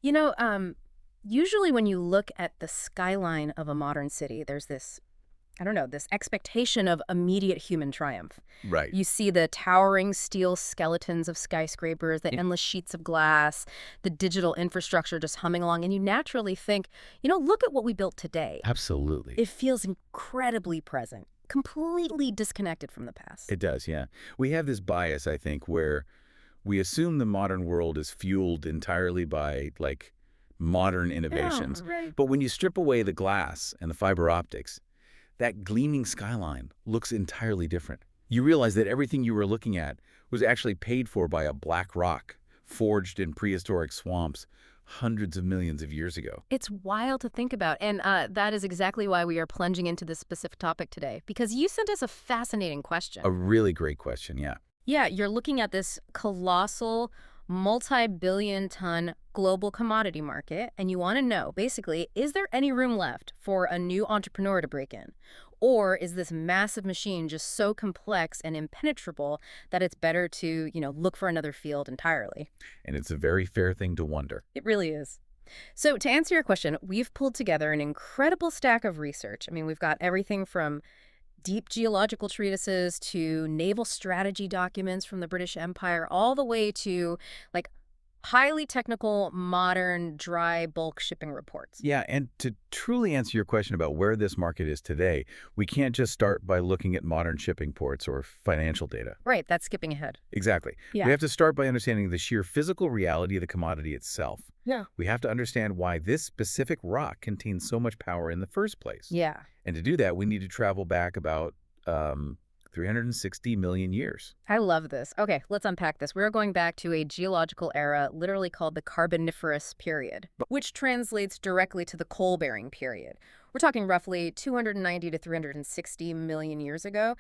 You know, usually when you look at the skyline of a modern city, there's this, I don't know, this expectation of immediate human triumph. Right. You see the towering steel skeletons of skyscrapers, the endless sheets of glass, the digital infrastructure just humming along, and you naturally think, look at what we built today. Absolutely. It feels incredibly present, completely disconnected from the past. It does, yeah. We have this bias, I think, where we assume the modern world is fueled entirely by, like, modern Yeah, innovations. right. But when you strip away the glass and the fiber optics, that gleaming skyline looks entirely different. You realize that everything you were looking at was actually paid for by a black rock forged in prehistoric swamps hundreds of millions of years ago. It's wild to think about. And that is exactly why we are plunging into this specific topic today, because you sent us a fascinating question. A really great question, yeah. Yeah, you're looking at this colossal, multi-billion ton global commodity market, and you want to know, basically, is there any room left for a new entrepreneur to break in? Or is this massive machine just so complex and impenetrable that it's better to, look for another field entirely? And it's a very fair thing to wonder. It really is. So to answer your question, we've pulled together an incredible stack of research. I mean, we've got everything from deep geological treatises to naval strategy documents from the British Empire, all the way to like highly technical, modern, dry bulk shipping reports. Yeah, and to truly answer your question about where this market is today, we can't just start by looking at modern shipping ports or financial data. Right, that's skipping ahead. Exactly. We Yeah. have to start by understanding the sheer physical reality of the commodity itself. Yeah. We have to understand why this specific rock contains so much power in the first place. Yeah. And to do that, we need to travel back about 360 million years. I love this. Okay, let's unpack this. We're going back to a geological era literally called the Carboniferous period, which translates directly to the coal-bearing period. We're talking roughly 290 to 360 million years ago.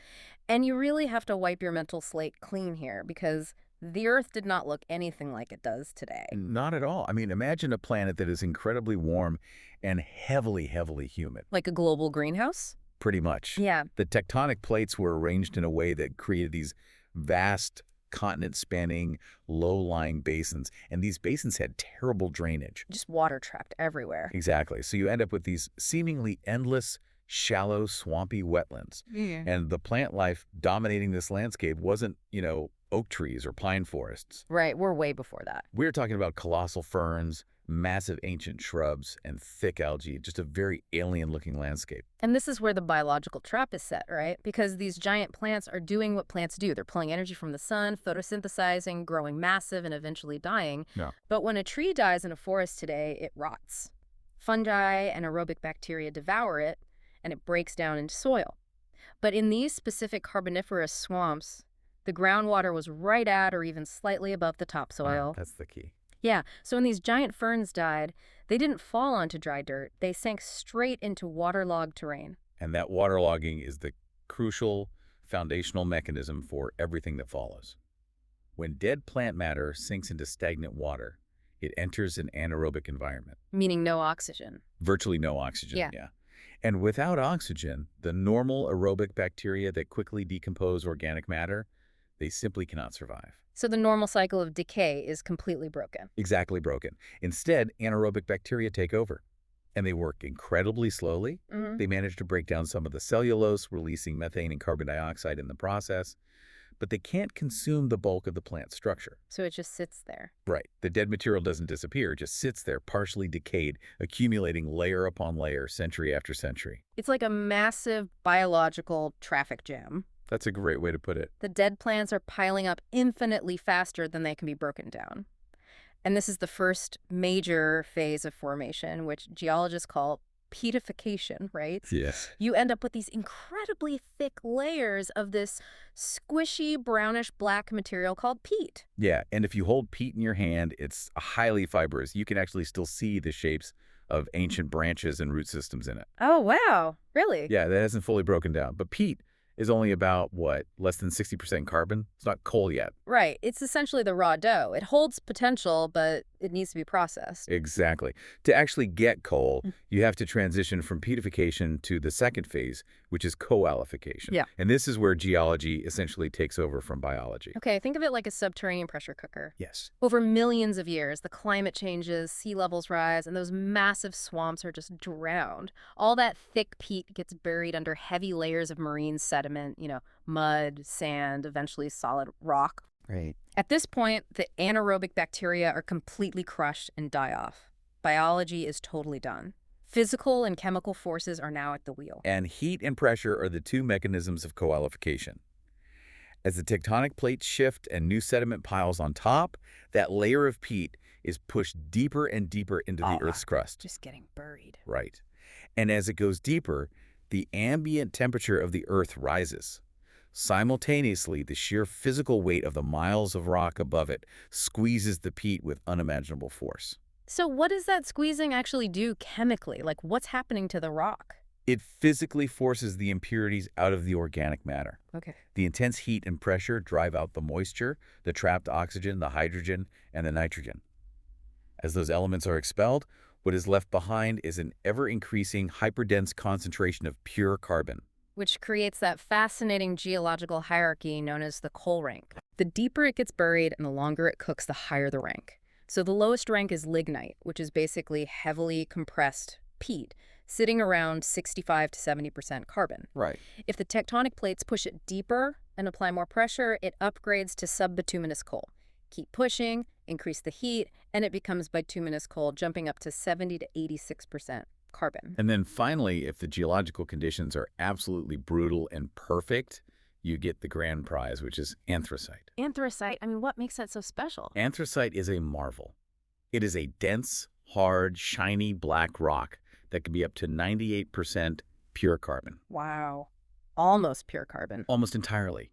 And you really have to wipe your mental slate clean here because the Earth did not look anything like it does today. Not at all. I mean, imagine a planet that is incredibly warm and heavily, heavily humid. Like a global greenhouse? Pretty much. Yeah. The tectonic plates were arranged in a way that created these vast, continent-spanning, low-lying basins, and these basins had terrible drainage. Just water trapped everywhere. Exactly. So you end up with these seemingly endless, shallow, swampy wetlands. Yeah. And the plant life dominating this landscape wasn't, oak trees or pine forests. Right, we're way before that. We're talking about colossal ferns, massive ancient shrubs, and thick algae, just a very alien-looking landscape. And this is where the biological trap is set, right? Because these giant plants are doing what plants do. They're pulling energy from the sun, photosynthesizing, growing massive, and eventually dying. Yeah. But when a tree dies in a forest today, it rots. Fungi and aerobic bacteria devour it, and it breaks down into soil. But in these specific carboniferous swamps, the groundwater was right at or even slightly above the topsoil. That's the key. Yeah, so when these giant ferns died, they didn't fall onto dry dirt. They sank straight into waterlogged terrain. And that waterlogging is the crucial foundational mechanism for everything that follows. When dead plant matter sinks into stagnant water, it enters an anaerobic environment. Meaning no oxygen. Virtually no oxygen, Yeah. And without oxygen, the normal aerobic bacteria that quickly decompose organic matter, they simply cannot survive. So the normal cycle of decay is completely broken. Exactly broken. Instead, anaerobic bacteria take over. And they work incredibly slowly. Hmm. They manage to break down some of the cellulose, releasing methane and carbon dioxide in the process. But they can't consume the bulk of the plant structure. So it just sits there. Right. The dead material doesn't disappear. It just sits there, partially decayed, accumulating layer upon layer, century after century. It's like a massive biological traffic jam. That's a great way to put it. The dead plants are piling up infinitely faster than they can be broken down. And this is the first major phase of formation, which geologists call peatification, right? Yes. You end up with these incredibly thick layers of this squishy brownish black material called peat. Yeah, and if you hold peat in your hand, it's highly fibrous. You can actually still see the shapes of ancient branches and root systems in it. Oh, wow. Really? Yeah, that hasn't fully broken down. But peat is only about, less than 60% carbon? It's not coal yet. Right. It's essentially the raw dough. It holds potential, but it needs to be processed. Exactly. To actually get coal, you have to transition from peatification to the second phase, which is coalification. Yeah. And this is where geology essentially takes over from biology. Okay, think of it like a subterranean pressure cooker. Yes. Over millions of years, the climate changes, sea levels rise, and those massive swamps are just drowned. All that thick peat gets buried under heavy layers of marine sediment, mud, sand, eventually solid rock. Right. At this point, the anaerobic bacteria are completely crushed and die off. Biology is totally done. Physical and chemical forces are now at the wheel. And heat and pressure are the two mechanisms of coalification. As the tectonic plates shift and new sediment piles on top, that layer of peat is pushed deeper and deeper into the Earth's crust. Just getting buried. Right. And as it goes deeper, the ambient temperature of the Earth rises. Simultaneously, the sheer physical weight of the miles of rock above it squeezes the peat with unimaginable force. So what does that squeezing actually do chemically? Like, what's happening to the rock? It physically forces the impurities out of the organic matter. Okay. The intense heat and pressure drive out the moisture, the trapped oxygen, the hydrogen, and the nitrogen. As those elements are expelled, what is left behind is an ever-increasing hyperdense concentration of pure carbon. Which creates that fascinating geological hierarchy known as the coal rank. The deeper it gets buried and the longer it cooks, the higher the rank. So the lowest rank is lignite, which is basically heavily compressed peat, sitting around 65 to 70% carbon. Right. If the tectonic plates push it deeper and apply more pressure, it upgrades to subbituminous coal. Keep pushing, increase the heat, and it becomes bituminous coal, jumping up to 70 to 86% carbon. And then finally, if the geological conditions are absolutely brutal and perfect, you get the grand prize, which is anthracite. Anthracite, what makes that so special? Anthracite is a marvel. It is a dense, hard, shiny black rock that can be up to 98% pure carbon. Wow. Almost pure carbon. Almost entirely.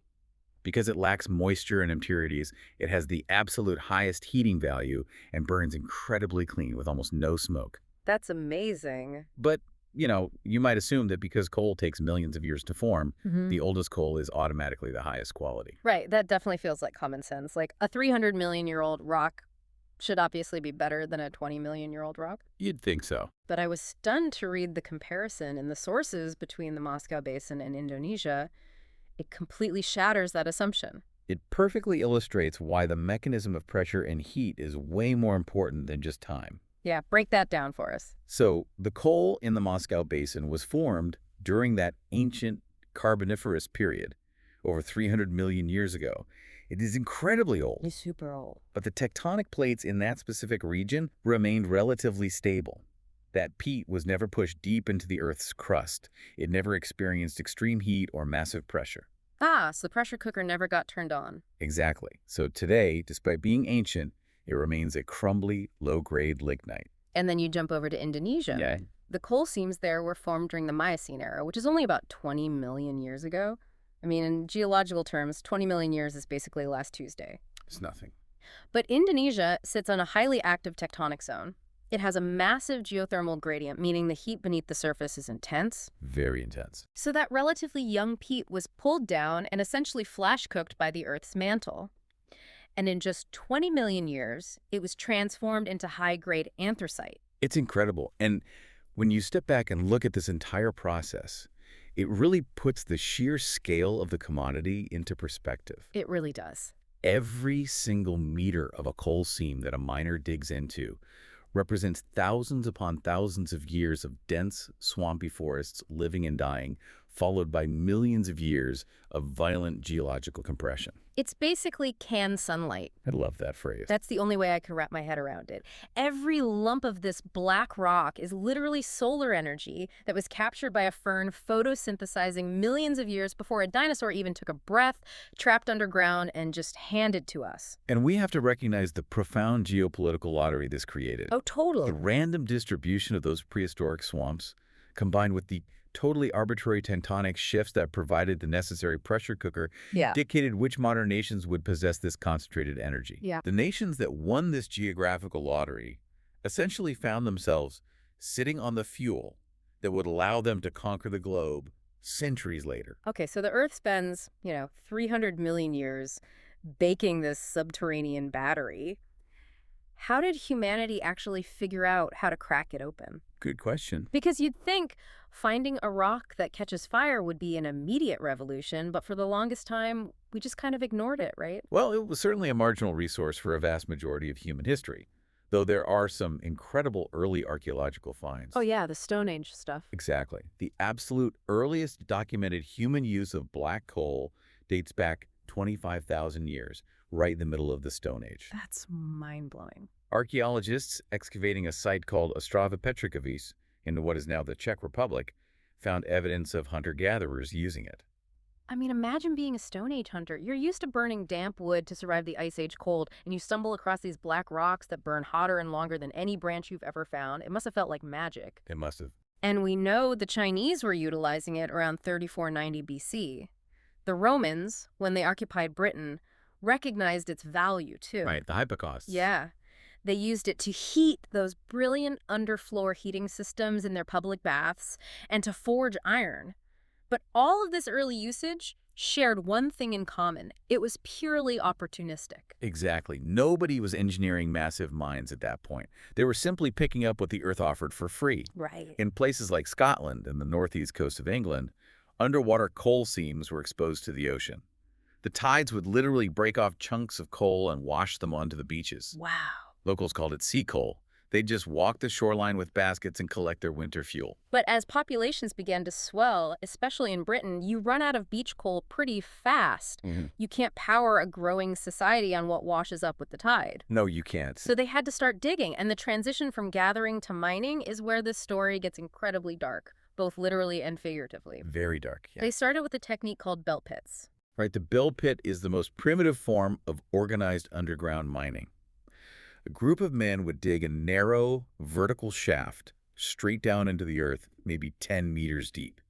Because it lacks moisture and impurities, it has the absolute highest heating value and burns incredibly clean with almost no smoke. That's amazing. But, you might assume that because coal takes millions of years to form, the oldest coal is automatically the highest quality. Right, that definitely feels like common sense. Like a 300-million-year-old rock should obviously be better than a 20-million-year-old rock. You'd think so. But I was stunned to read the comparison in the sources between the Moscow Basin and Indonesia. It completely shatters that assumption. It perfectly illustrates why the mechanism of pressure and heat is way more important than just time. Yeah, break that down for us. So, the coal in the Moscow Basin was formed during that ancient Carboniferous period, over 300 million years ago. It is incredibly old. It's super old. But the tectonic plates in that specific region remained relatively stable. That peat was never pushed deep into the Earth's crust. It never experienced extreme heat or massive pressure. Ah, so the pressure cooker never got turned on. Exactly. So today, despite being ancient, it remains a crumbly, low-grade lignite. And then you jump over to Indonesia. Yeah. The coal seams there were formed during the Miocene era, which is only about 20 million years ago. In geological terms, 20 million years is basically last Tuesday. It's nothing. But Indonesia sits on a highly active tectonic zone. It has a massive geothermal gradient, meaning the heat beneath the surface is intense. Very intense. So that relatively young peat was pulled down and essentially flash-cooked by the Earth's mantle. And in just 20 million years, it was transformed into high-grade anthracite. It's incredible. And when you step back and look at this entire process, it really puts the sheer scale of the commodity into perspective. It really does. Every single meter of a coal seam that a miner digs into represents thousands upon thousands of years of dense, swampy forests living and dying, followed by millions of years of violent geological compression. It's basically canned sunlight. I love that phrase. That's the only way I can wrap my head around it. Every lump of this black rock is literally solar energy that was captured by a fern photosynthesizing millions of years before a dinosaur even took a breath, trapped underground, and just handed to us. And we have to recognize the profound geopolitical lottery this created. Oh, totally. The random distribution of those prehistoric swamps, combined with the totally arbitrary tectonic shifts that provided the necessary pressure cooker, dictated which modern nations would possess this concentrated energy. The nations that won this geographical lottery essentially found themselves sitting on the fuel that would allow them to conquer the globe centuries later. Okay, so the Earth spends, 300 million years baking this subterranean battery. how did humanity actually figure out how to crack it open? Good question. Because you'd think finding a rock that catches fire would be an immediate revolution, but for the longest time, we just kind of ignored it, right? Well, it was certainly a marginal resource for a vast majority of human history, though there are some incredible early archaeological finds. Oh yeah, the Stone Age stuff. Exactly. The absolute earliest documented human use of black coal dates back 25,000 years, right in the middle of the Stone Age. That's mind-blowing. Archaeologists excavating a site called Ostrava Petrovice in what is now the Czech Republic found evidence of hunter-gatherers using it. I mean, imagine being a Stone Age hunter. You're used to burning damp wood to survive the Ice Age cold, and you stumble across these black rocks that burn hotter and longer than any branch you've ever found. It must have felt like magic. It must have. And we know the Chinese were utilizing it around 3490 BC. The Romans, when they occupied Britain, recognized its value too. Right, the hypocausts. Yeah. They used it to heat those brilliant underfloor heating systems in their public baths and to forge iron. But all of this early usage shared one thing in common. It was purely opportunistic. Exactly. Nobody was engineering massive mines at that point. They were simply picking up what the earth offered for free. Right. In places like Scotland and the northeast coast of England, underwater coal seams were exposed to the ocean. The tides would literally break off chunks of coal and wash them onto the beaches. Wow. Locals called it sea coal. They'd just walk the shoreline with baskets and collect their winter fuel. But as populations began to swell, especially in Britain, you run out of beach coal pretty fast. You can't power a growing society on what washes up with the tide. No, you can't. So they had to start digging, and the transition from gathering to mining is where this story gets incredibly dark, both literally and figuratively. Very dark, yeah. They started with a technique called belt pits. Right, the bell pit is the most primitive form of organized underground mining. A group of men would dig a narrow, vertical shaft straight down into the earth, maybe 10 meters deep,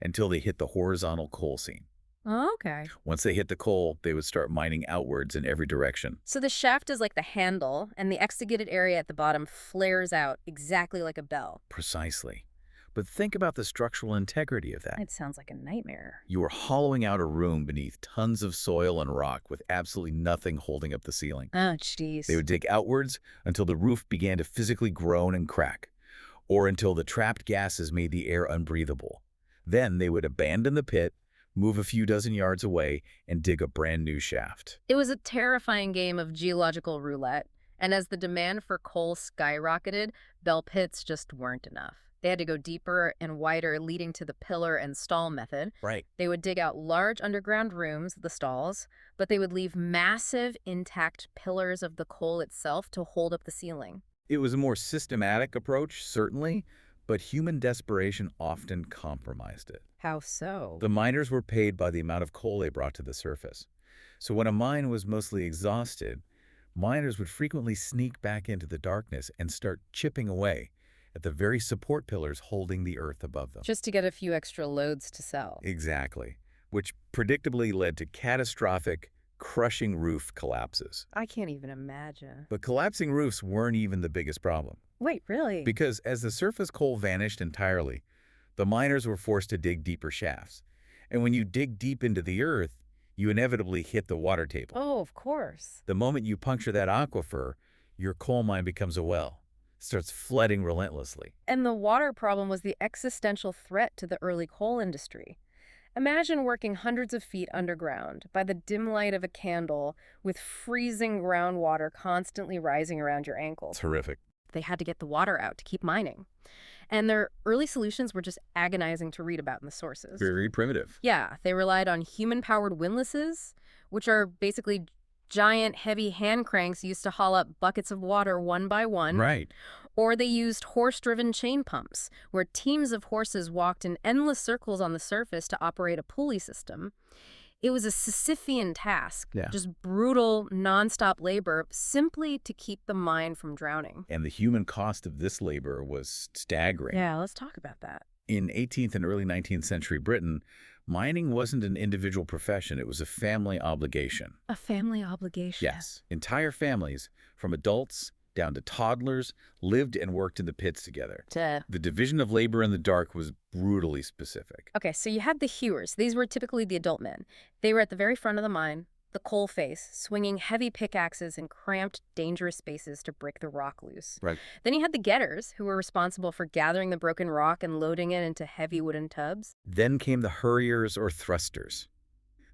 until they hit the horizontal coal seam. Oh, okay. Once they hit the coal, they would start mining outwards in every direction. So the shaft is like the handle, and the excavated area at the bottom flares out exactly like a bell. Precisely. But think about the structural integrity of that. It sounds like a nightmare. You are hollowing out a room beneath tons of soil and rock with absolutely nothing holding up the ceiling. Oh, jeez. They would dig outwards until the roof began to physically groan and crack, or until the trapped gases made the air unbreathable. Then they would abandon the pit, move a few dozen yards away, and dig a brand new shaft. It was a terrifying game of geological roulette, and as the demand for coal skyrocketed, bell pits just weren't enough. They had to go deeper and wider, leading to the pillar and stall method. Right. They would dig out large underground rooms, the stalls, but they would leave massive, intact pillars of the coal itself to hold up the ceiling. It was a more systematic approach, certainly, but human desperation often compromised it. How so? The miners were paid by the amount of coal they brought to the surface. So when a mine was mostly exhausted, miners would frequently sneak back into the darkness and start chipping away at the very support pillars holding the earth above them. Just to get a few extra loads to sell. Exactly, which predictably led to catastrophic, crushing roof collapses. I can't even imagine. But collapsing roofs weren't even the biggest problem, Wait, really? because as the surface coal vanished entirely, the miners were forced to dig deeper shafts. And when you dig deep into the earth, you inevitably hit the water table. Oh, of course. The moment you puncture that aquifer, your coal mine becomes a well. Starts flooding relentlessly. And the water problem was the existential threat to the early coal industry. Imagine working hundreds of feet underground by the dim light of a candle with freezing groundwater constantly rising around your ankles. It's horrific. They had to get the water out to keep mining. And their early solutions were just agonizing to read about in the sources. Very primitive. Yeah, they relied on human-powered windlasses, which are basically giant, heavy hand cranks used to haul up buckets of water one by one. Right. Or they used horse-driven chain pumps, where teams of horses walked in endless circles on the surface to operate a pulley system. It was a Sisyphean task, just brutal, nonstop labor, simply to keep the mine from drowning. And the human cost of this labor was staggering. Yeah, let's talk about that. In 18th and early 19th century Britain, mining wasn't an individual profession. It was a family obligation. A family obligation. Yes. Entire families, from adults down to toddlers, lived and worked in the pits together. The division of labor in the dark was brutally specific. Okay, so you had the hewers. These were typically the adult men. They were at the very front of the mine, the coalface, swinging heavy pickaxes in cramped, dangerous spaces to break the rock loose. Right. Then you had the getters, who were responsible for gathering the broken rock and loading it into heavy wooden tubs. Then came the hurriers or thrusters.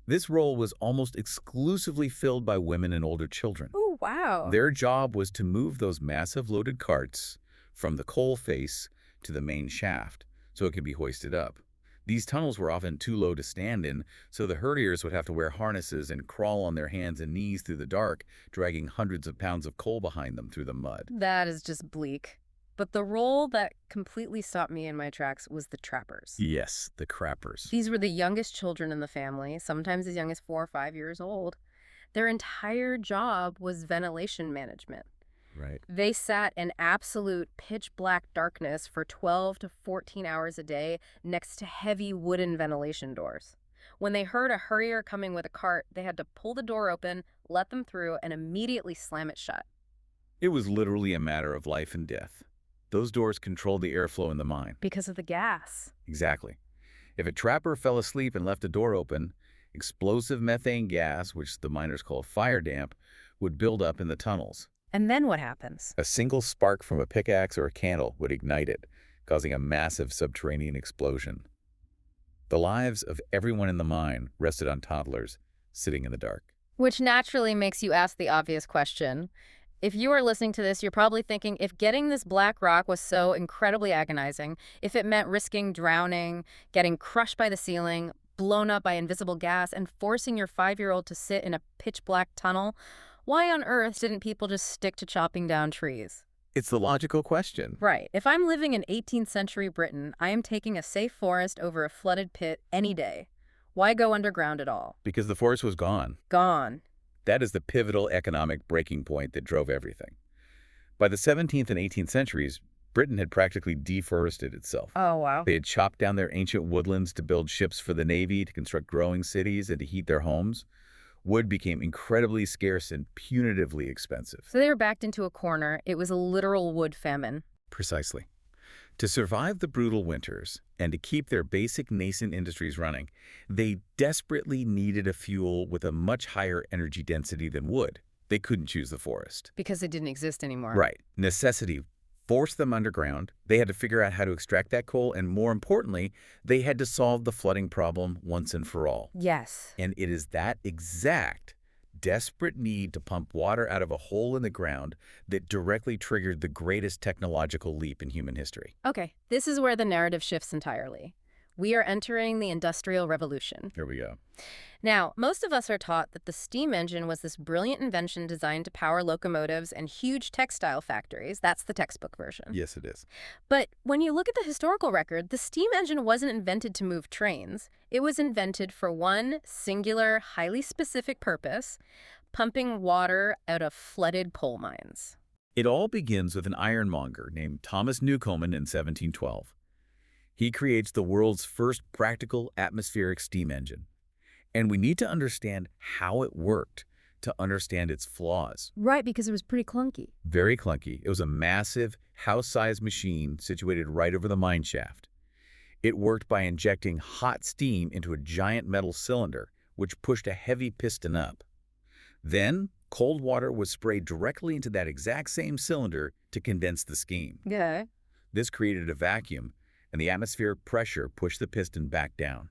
This role was almost exclusively filled by women and older children. Oh, wow. Their job was to move those massive loaded carts from the coal face to the main shaft so it could be hoisted up. These tunnels were often too low to stand in, so the hurriers would have to wear harnesses and crawl on their hands and knees through the dark, dragging hundreds of pounds of coal behind them through the mud. That is just bleak. But the role that completely stopped me in my tracks was the trappers. Yes, the crappers. These were the youngest children in the family, sometimes as young as 4 or 5 years old. Their entire job was ventilation management. Right. They sat in absolute pitch black darkness for 12 to 14 hours a day next to heavy wooden ventilation doors. When they heard a hurrier coming with a cart, they had to pull the door open, let them through, and immediately slam it shut. It was literally a matter of life and death. Those doors controlled the airflow in the mine. Because of the gas. Exactly. If a trapper fell asleep and left a door open, explosive methane gas, which the miners call fire damp, would build up in the tunnels. And then what happens? A single spark from a pickaxe or a candle would ignite it, causing a massive subterranean explosion. The lives of everyone in the mine rested on toddlers sitting in the dark. Which naturally makes you ask the obvious question. If you are listening to this, you're probably thinking, if getting this black rock was so incredibly agonizing, if it meant risking drowning, getting crushed by the ceiling, blown up by invisible gas, and forcing your 5-year-old to sit in a pitch-black tunnel, why on earth didn't people just stick to chopping down trees? It's the logical question. Right. If I'm living in 18th century Britain, I am taking a safe forest over a flooded pit any day. Why go underground at all? Because the forest was gone. Gone. That is the pivotal economic breaking point that drove everything. By the 17th and 18th centuries, Britain had practically deforested itself. Oh, wow. They had chopped down their ancient woodlands to build ships for the Navy, to construct growing cities, and to heat their homes. Wood became incredibly scarce and punitively expensive. So they were backed into a corner. It was a literal wood famine. Precisely. To survive the brutal winters and to keep their basic nascent industries running, they desperately needed a fuel with a much higher energy density than wood. They couldn't choose the forest. Because it didn't exist anymore. Right. Necessity forced them underground. They had to figure out how to extract that coal, and more importantly, they had to solve the flooding problem once and for all. Yes. And it is that exact desperate need to pump water out of a hole in the ground that directly triggered the greatest technological leap in human history. Okay, this is where the narrative shifts entirely. We are entering the Industrial Revolution. Here we go. Now, most of us are taught that the steam engine was this brilliant invention designed to power locomotives and huge textile factories. That's the textbook version. Yes, it is. But when you look at the historical record, the steam engine wasn't invented to move trains. It was invented for one singular, highly specific purpose: pumping water out of flooded coal mines. It all begins with an ironmonger named Thomas Newcomen in 1712. He creates the world's first practical atmospheric steam engine. And we need to understand how it worked to understand its flaws. Right, because it was pretty clunky. Very clunky. It was a massive, house-sized machine situated right over the mine shaft. It worked by injecting hot steam into a giant metal cylinder, which pushed a heavy piston up. Then, cold water was sprayed directly into that exact same cylinder to condense the steam. Yeah. This created a vacuum, and the atmospheric pressure pushed the piston back down.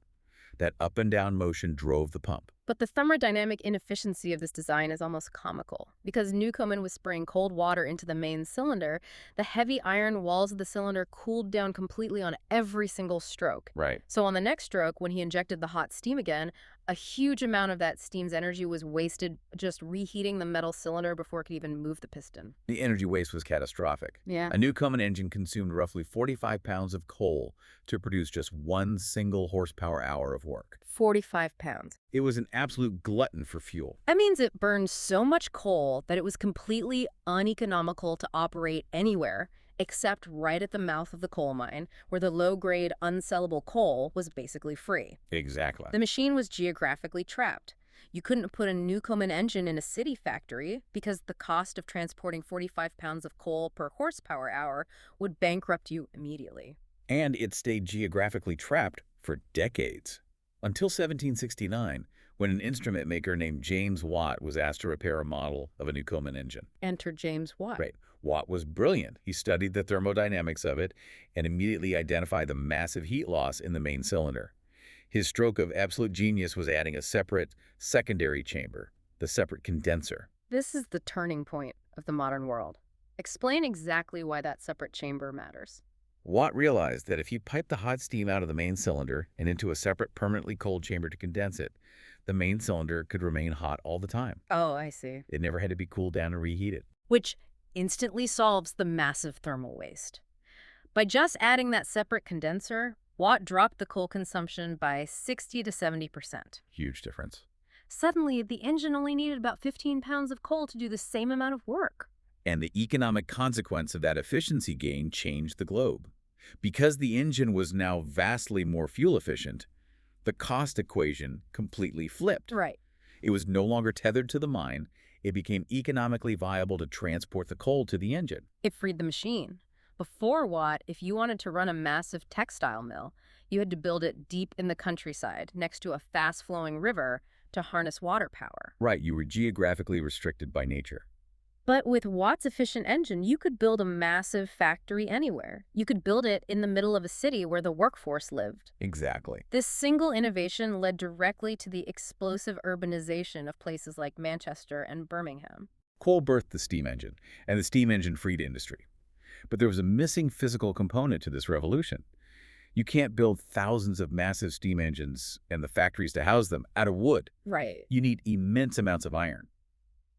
That up and down motion drove the pump. But the thermodynamic inefficiency of this design is almost comical. Because Newcomen was spraying cold water into the main cylinder, the heavy iron walls of the cylinder cooled down completely on every single stroke. Right. So on the next stroke, when he injected the hot steam again, a huge amount of that steam's energy was wasted just reheating the metal cylinder before it could even move the piston. The energy waste was catastrophic. Yeah. A Newcomen engine consumed roughly 45 pounds of coal to produce just one single horsepower hour of work. 45 pounds. It was an absolute glutton for fuel. That means it burned so much coal that it was completely uneconomical to operate anywhere except right at the mouth of the coal mine, where the low-grade, unsellable coal was basically free. Exactly. The machine was geographically trapped. You couldn't put a Newcomen engine in a city factory because the cost of transporting 45 pounds of coal per horsepower hour would bankrupt you immediately. And it stayed geographically trapped for decades. Until 1769, when an instrument maker named James Watt was asked to repair a model of a new Coleman engine. Enter James Watt. Right. Watt was brilliant. He studied the thermodynamics of it and immediately identified the massive heat loss in the main cylinder. His stroke of absolute genius was adding a separate secondary chamber, the separate condenser. This is the turning point of the modern world. Explain exactly why that separate chamber matters. Watt realized that if he piped the hot steam out of the main cylinder and into a separate permanently cold chamber to condense it, the main cylinder could remain hot all the time. Oh, I see. It never had to be cooled down and reheated. Which instantly solves the massive thermal waste. By just adding that separate condenser, Watt dropped the coal consumption by 60 to 70%. Huge difference. Suddenly, the engine only needed about 15 pounds of coal to do the same amount of work. And the economic consequence of that efficiency gain changed the globe. Because the engine was now vastly more fuel efficient, the cost equation completely flipped. Right. It was no longer tethered to the mine. It became economically viable to transport the coal to the engine. It freed the machine. Before Watt, if you wanted to run a massive textile mill, you had to build it deep in the countryside, next to a fast-flowing river, to harness water power. Right, you were geographically restricted by nature. But with Watt's efficient engine, you could build a massive factory anywhere. You could build it in the middle of a city where the workforce lived. Exactly. This single innovation led directly to the explosive urbanization of places like Manchester and Birmingham. Coal birthed the steam engine, and the steam engine freed industry. But there was a missing physical component to this revolution. You can't build thousands of massive steam engines and the factories to house them out of wood. Right. You need immense amounts of iron.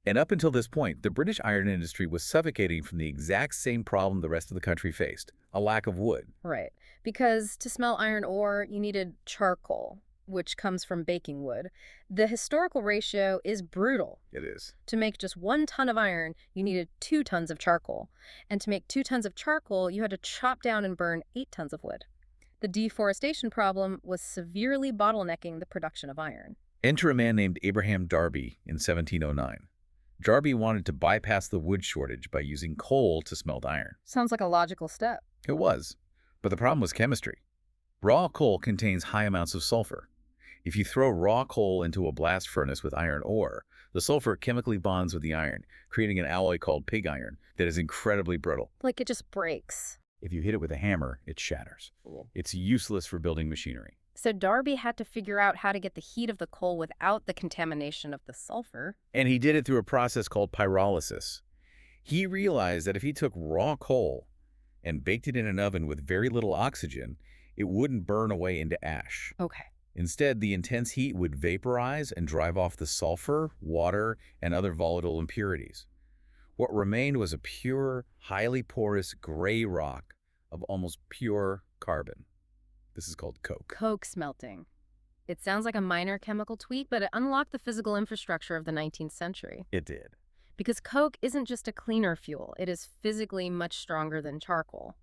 And up until this point, the British iron industry was suffocating from the exact same problem the rest of the country faced, a lack of wood. Right. Because to smelt iron ore, you needed charcoal, which comes from baking wood. The historical ratio is brutal. It is. To make just 1 ton of iron, you needed 2 tons of charcoal. And to make 2 tons of charcoal, you had to chop down and burn 8 tons of wood. The deforestation problem was severely bottlenecking the production of iron. Enter a man named Abraham Darby in 1709. Darby wanted to bypass the wood shortage by using coal to smelt iron. Sounds like a logical step. It was, but the problem was chemistry. Raw coal contains high amounts of sulfur. If you throw raw coal into a blast furnace with iron ore, the sulfur chemically bonds with the iron, creating an alloy called pig iron that is incredibly brittle. Like it just breaks. If you hit it with a hammer, it shatters. It's useless for building machinery. So Darby had to figure out how to get the heat of the coal without the contamination of the sulfur. And he did it through a process called pyrolysis. He realized that if he took raw coal and baked it in an oven with very little oxygen, it wouldn't burn away into ash. Okay. Instead, the intense heat would vaporize and drive off the sulfur, water, and other volatile impurities. What remained was a pure, highly porous gray rock of almost pure carbon. This is called coke. Coke smelting. It sounds like a minor chemical tweak, but it unlocked the physical infrastructure of the 19th century. It did. Because coke isn't just a cleaner fuel, it is physically much stronger than charcoal.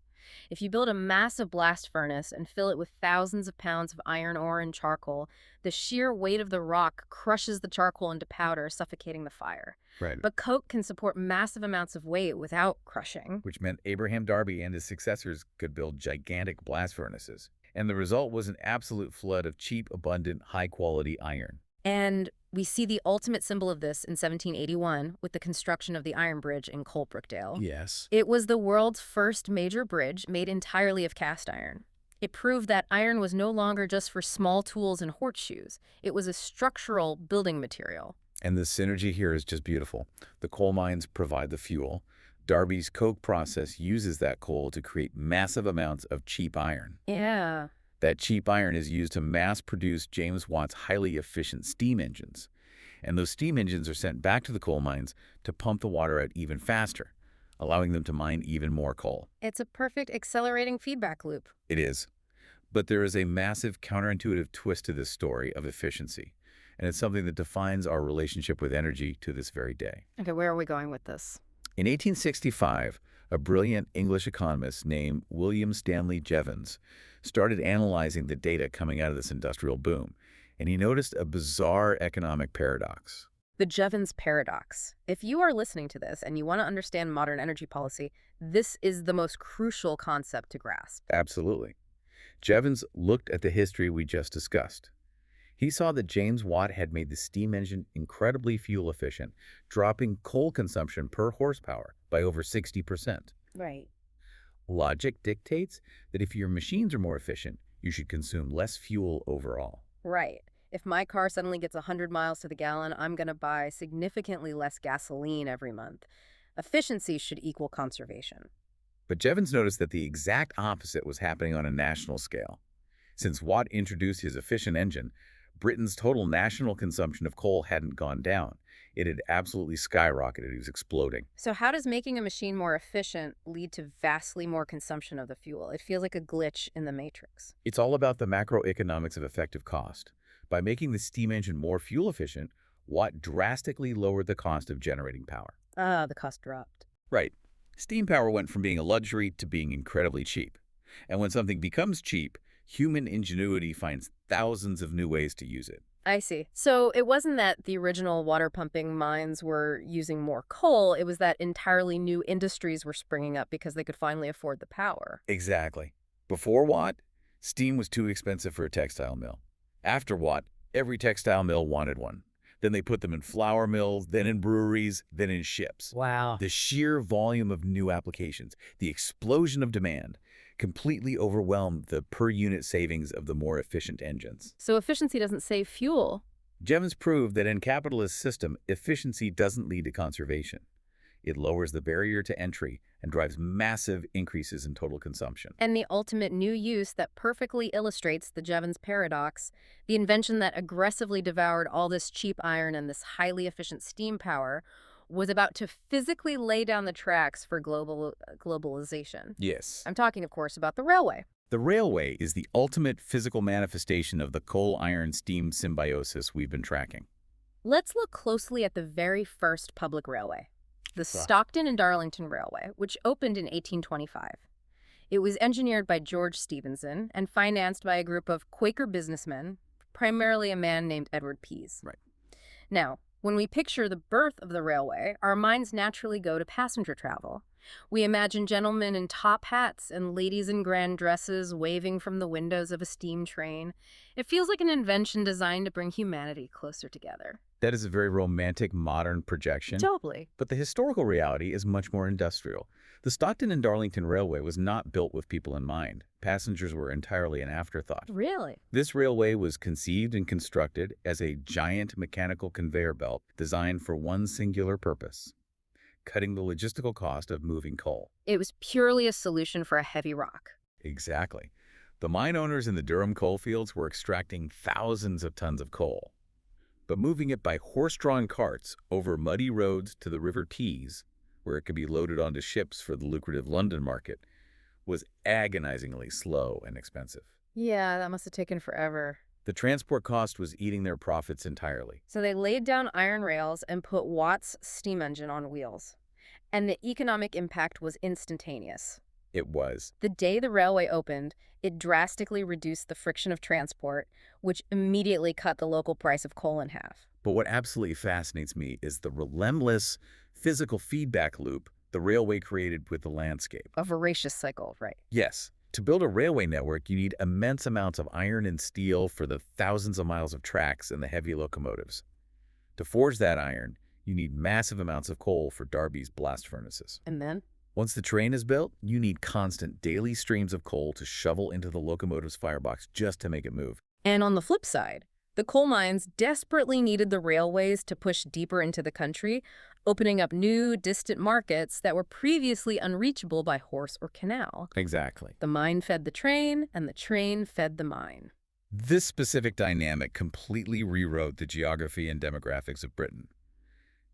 If you build a massive blast furnace and fill it with thousands of pounds of iron ore and charcoal, the sheer weight of the rock crushes the charcoal into powder, suffocating the fire. Right. But coke can support massive amounts of weight without crushing. Which meant Abraham Darby and his successors could build gigantic blast furnaces. And the result was an absolute flood of cheap, abundant, high-quality iron. And we see the ultimate symbol of this in 1781 with the construction of the Iron Bridge in Coalbrookdale. Yes. It was the world's first major bridge made entirely of cast iron. It proved that iron was no longer just for small tools and horseshoes. It was a structural building material. And the synergy here is just beautiful. The coal mines provide the fuel. Darby's coke process uses that coal to create massive amounts of cheap iron. Yeah. That cheap iron is used to mass-produce James Watt's highly efficient steam engines. And those steam engines are sent back to the coal mines to pump the water out even faster, allowing them to mine even more coal. It's a perfect accelerating feedback loop. It is. But there is a massive counterintuitive twist to this story of efficiency. And it's something that defines our relationship with energy to this very day. Okay, where are we going with this? In 1865, a brilliant English economist named William Stanley Jevons started analyzing the data coming out of this industrial boom, and he noticed a bizarre economic paradox. The Jevons paradox. If you are listening to this and you want to understand modern energy policy, this is the most crucial concept to grasp. Absolutely. Jevons looked at the history we just discussed. He saw that James Watt had made the steam engine incredibly fuel efficient, dropping coal consumption per horsepower by over 60%. Right. Logic dictates that if your machines are more efficient, you should consume less fuel overall. Right. If my car suddenly gets 100 miles to the gallon, I'm going to buy significantly less gasoline every month. Efficiency should equal conservation. But Jevons noticed that the exact opposite was happening on a national scale. Since Watt introduced his efficient engine, Britain's total national consumption of coal hadn't gone down. It had absolutely skyrocketed. It was exploding. So how does making a machine more efficient lead to vastly more consumption of the fuel? It feels like a glitch in the matrix. It's all about the macroeconomics of effective cost. By making the steam engine more fuel efficient, Watt drastically lowered the cost of generating power. Ah, the cost dropped. Right. Steam power went from being a luxury to being incredibly cheap. And when something becomes cheap, human ingenuity finds thousands of new ways to use it. I see. So it wasn't that the original water pumping mines were using more coal, it was that entirely new industries were springing up because they could finally afford the power. Exactly. Before Watt, steam was too expensive for a textile mill. After Watt, every textile mill wanted one. Then they put them in flour mills, then in breweries, then in ships. Wow. The sheer volume of new applications, the explosion of demand, completely overwhelmed the per-unit savings of the more efficient engines. So efficiency doesn't save fuel. Jevons proved that in capitalist system, efficiency doesn't lead to conservation. It lowers the barrier to entry and drives massive increases in total consumption. And the ultimate new use that perfectly illustrates the Jevons paradox, the invention that aggressively devoured all this cheap iron and this highly efficient steam power, was about to physically lay down the tracks for globalization. Yes. I'm talking, of course, about the railway. The railway is the ultimate physical manifestation of the coal-iron-steam symbiosis we've been tracking. Let's look closely at the very first public railway, the Stockton and Darlington Railway, which opened in 1825. It was engineered by George Stephenson and financed by a group of Quaker businessmen, primarily a man named Edward Pease. Right. Now, when we picture the birth of the railway, our minds naturally go to passenger travel. We imagine gentlemen in top hats and ladies in grand dresses waving from the windows of a steam train. It feels like an invention designed to bring humanity closer together. That is a very romantic, modern projection. Totally. But the historical reality is much more industrial. The Stockton and Darlington Railway was not built with people in mind. Passengers were entirely an afterthought. Really? This railway was conceived and constructed as a giant mechanical conveyor belt designed for one singular purpose: cutting the logistical cost of moving coal. It was purely a solution for a heavy rock. Exactly. The mine owners in the Durham coal fields were extracting thousands of tons of coal. But moving it by horse-drawn carts over muddy roads to the River Tees, where it could be loaded onto ships for the lucrative London market, was agonizingly slow and expensive. Yeah, that must have taken forever. The transport cost was eating their profits entirely. So they laid down iron rails and put Watt's steam engine on wheels. And the economic impact was instantaneous. It was. The day the railway opened, it drastically reduced the friction of transport, which immediately cut the local price of coal in half. But what absolutely fascinates me is the relentless physical feedback loop the railway created with the landscape. A voracious cycle, right? Yes. To build a railway network, you need immense amounts of iron and steel for the thousands of miles of tracks and the heavy locomotives. To forge that iron, you need massive amounts of coal for Darby's blast furnaces. And then? Once the train is built, you need constant daily streams of coal to shovel into the locomotive's firebox just to make it move. And on the flip side, the coal mines desperately needed the railways to push deeper into the country, opening up new, distant markets that were previously unreachable by horse or canal. Exactly. The mine fed the train, and the train fed the mine. This specific dynamic completely rewrote the geography and demographics of Britain.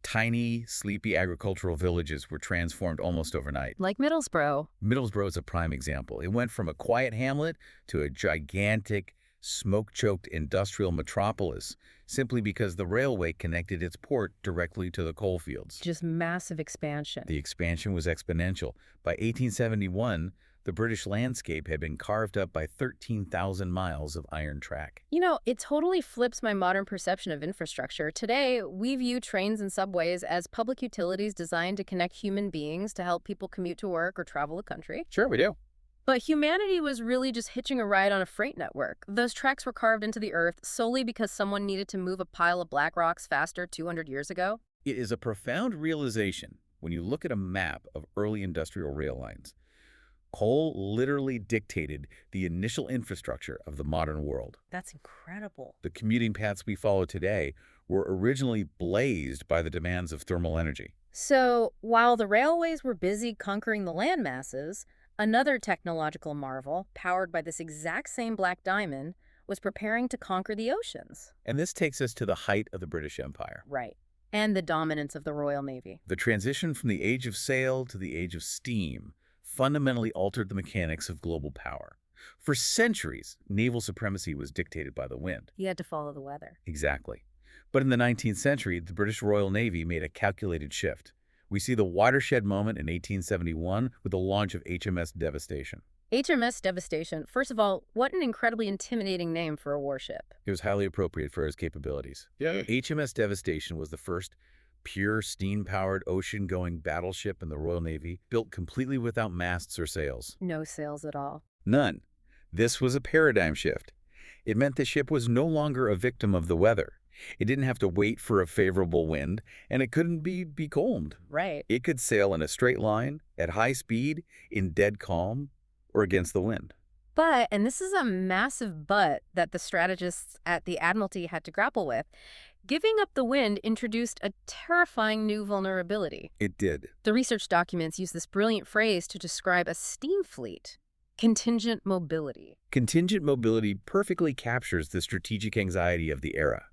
Tiny, sleepy agricultural villages were transformed almost overnight. Like Middlesbrough. Middlesbrough is a prime example. It went from a quiet hamlet to a gigantic, smoke-choked industrial metropolis simply because the railway connected its port directly to the coal fields. Just massive expansion. The expansion was exponential. By 1871, the British landscape had been carved up by 13,000 miles of iron track. You know, it totally flips my modern perception of infrastructure. Today, we view trains and subways as public utilities designed to connect human beings to help people commute to work or travel the country. Sure, we do. But humanity was really just hitching a ride on a freight network. Those tracks were carved into the earth solely because someone needed to move a pile of black rocks faster 200 years ago. It is a profound realization when you look at a map of early industrial rail lines. Coal literally dictated the initial infrastructure of the modern world. That's incredible. The commuting paths we follow today were originally blazed by the demands of thermal energy. So, while the railways were busy conquering the land masses, another technological marvel, powered by this exact same black diamond, was preparing to conquer the oceans. And this takes us to the height of the British Empire. Right. And the dominance of the Royal Navy. The transition from the age of sail to the age of steam fundamentally altered the mechanics of global power. For centuries, naval supremacy was dictated by the wind. You had to follow the weather. Exactly. But in the 19th century, the British Royal Navy made a calculated shift. We see the watershed moment in 1871 with the launch of HMS Devastation. HMS Devastation, first of all, what an incredibly intimidating name for a warship. It was highly appropriate for his capabilities. Yeah. HMS Devastation was the first pure steam-powered ocean-going battleship in the Royal Navy, built completely without masts or sails. No sails at all. None. This was a paradigm shift. It meant the ship was no longer a victim of the weather. It didn't have to wait for a favorable wind, and it couldn't be becalmed. Right. It could sail in a straight line, at high speed, in dead calm, or against the wind. But, and this is a massive but that the strategists at the Admiralty had to grapple with, giving up the wind introduced a terrifying new vulnerability. It did. The research documents use this brilliant phrase to describe a steam fleet: contingent mobility. Contingent mobility perfectly captures the strategic anxiety of the era.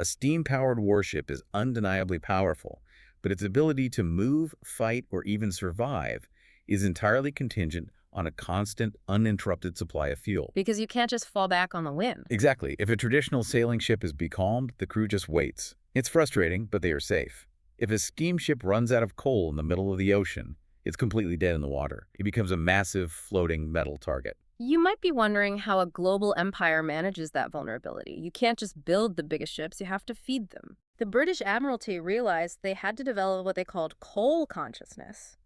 A steam-powered warship is undeniably powerful, but its ability to move, fight, or even survive is entirely contingent on a constant, uninterrupted supply of fuel. Because you can't just fall back on the wind. Exactly. If a traditional sailing ship is becalmed, the crew just waits. It's frustrating, but they are safe. If a steamship runs out of coal in the middle of the ocean, it's completely dead in the water. It becomes a massive, floating metal target. You might be wondering how a global empire manages that vulnerability. You can't just build the biggest ships, you have to feed them. The British Admiralty realized they had to develop what they called coal consciousness.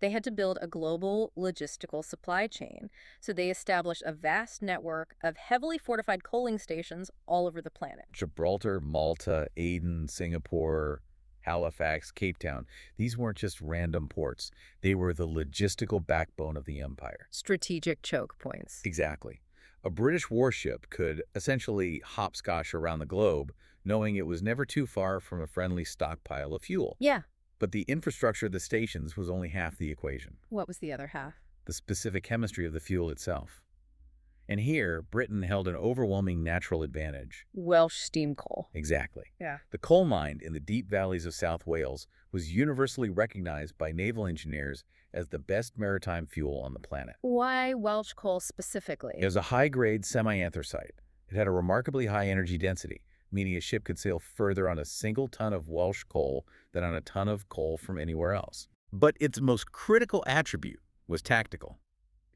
They had to build a global logistical supply chain, so they established a vast network of heavily fortified coaling stations all over the planet. Gibraltar, Malta, Aden, Singapore, Halifax, Cape Town. These weren't just random ports. They were the logistical backbone of the empire. Strategic choke points. Exactly. A British warship could essentially hopscotch around the globe, knowing it was never too far from a friendly stockpile of fuel. Yeah. But the infrastructure of the stations was only half the equation. What was the other half? The specific chemistry of the fuel itself. And here, Britain held an overwhelming natural advantage. Welsh steam coal. Exactly. Yeah. The coal mine in the deep valleys of South Wales was universally recognized by naval engineers as the best maritime fuel on the planet. Why Welsh coal specifically? It was a high-grade semi-anthracite. It had a remarkably high energy density, meaning a ship could sail further on a single ton of Welsh coal than on a ton of coal from anywhere else. But its most critical attribute was tactical.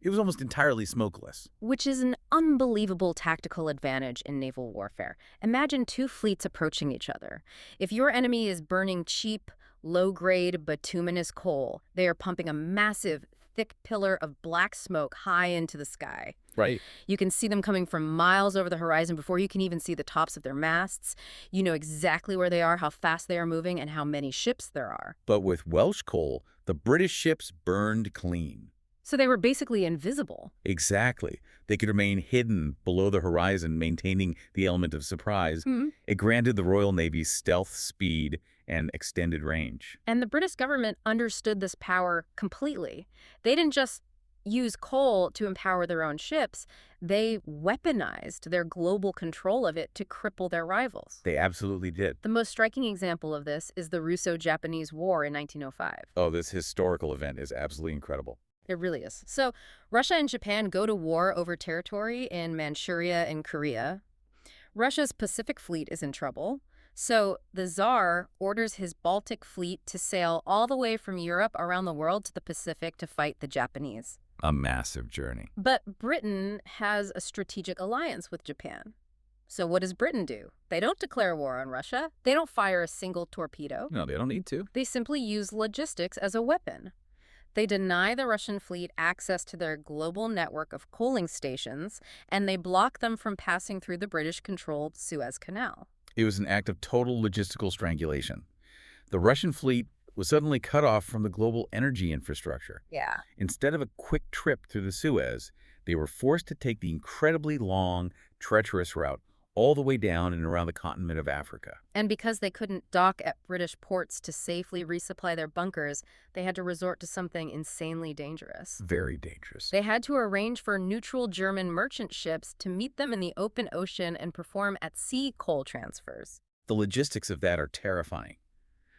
It was almost entirely smokeless. Which is an unbelievable tactical advantage in naval warfare. Imagine two fleets approaching each other. If your enemy is burning cheap, low-grade bituminous coal, they are pumping a massive, thick pillar of black smoke high into the sky. Right. You can see them coming from miles over the horizon before you can even see the tops of their masts. You know exactly where they are, how fast they are moving, and how many ships there are. But with Welsh coal, the British ships burned clean. So they were basically invisible. Exactly. They could remain hidden below the horizon, maintaining the element of surprise. It granted the Royal Navy stealth, speed, and extended range. And the British government understood this power completely. They didn't just use coal to empower their own ships. They weaponized their global control of it to cripple their rivals. They absolutely did. The most striking example of this is the Russo-Japanese War in 1905. Oh, this historical event is absolutely incredible. It really is. So Russia and Japan go to war over territory in Manchuria and Korea. Russia's Pacific Fleet is in trouble. So the Tsar orders his Baltic fleet to sail all the way from Europe around the world to the Pacific to fight the Japanese. A massive journey. But Britain has a strategic alliance with Japan. So what does Britain do? They don't declare war on Russia. They don't fire a single torpedo. No, they don't need to. They simply use logistics as a weapon. They deny the Russian fleet access to their global network of coaling stations, and they block them from passing through the British-controlled Suez Canal. It was an act of total logistical strangulation. The Russian fleet was suddenly cut off from the global energy infrastructure. Yeah. Instead of a quick trip through the Suez, they were forced to take the incredibly long, treacherous route all the way down and around the continent of Africa. And because they couldn't dock at British ports to safely resupply their bunkers, they had to resort to something insanely dangerous. Very dangerous. They had to arrange for neutral German merchant ships to meet them in the open ocean and perform at-sea coal transfers. The logistics of that are terrifying.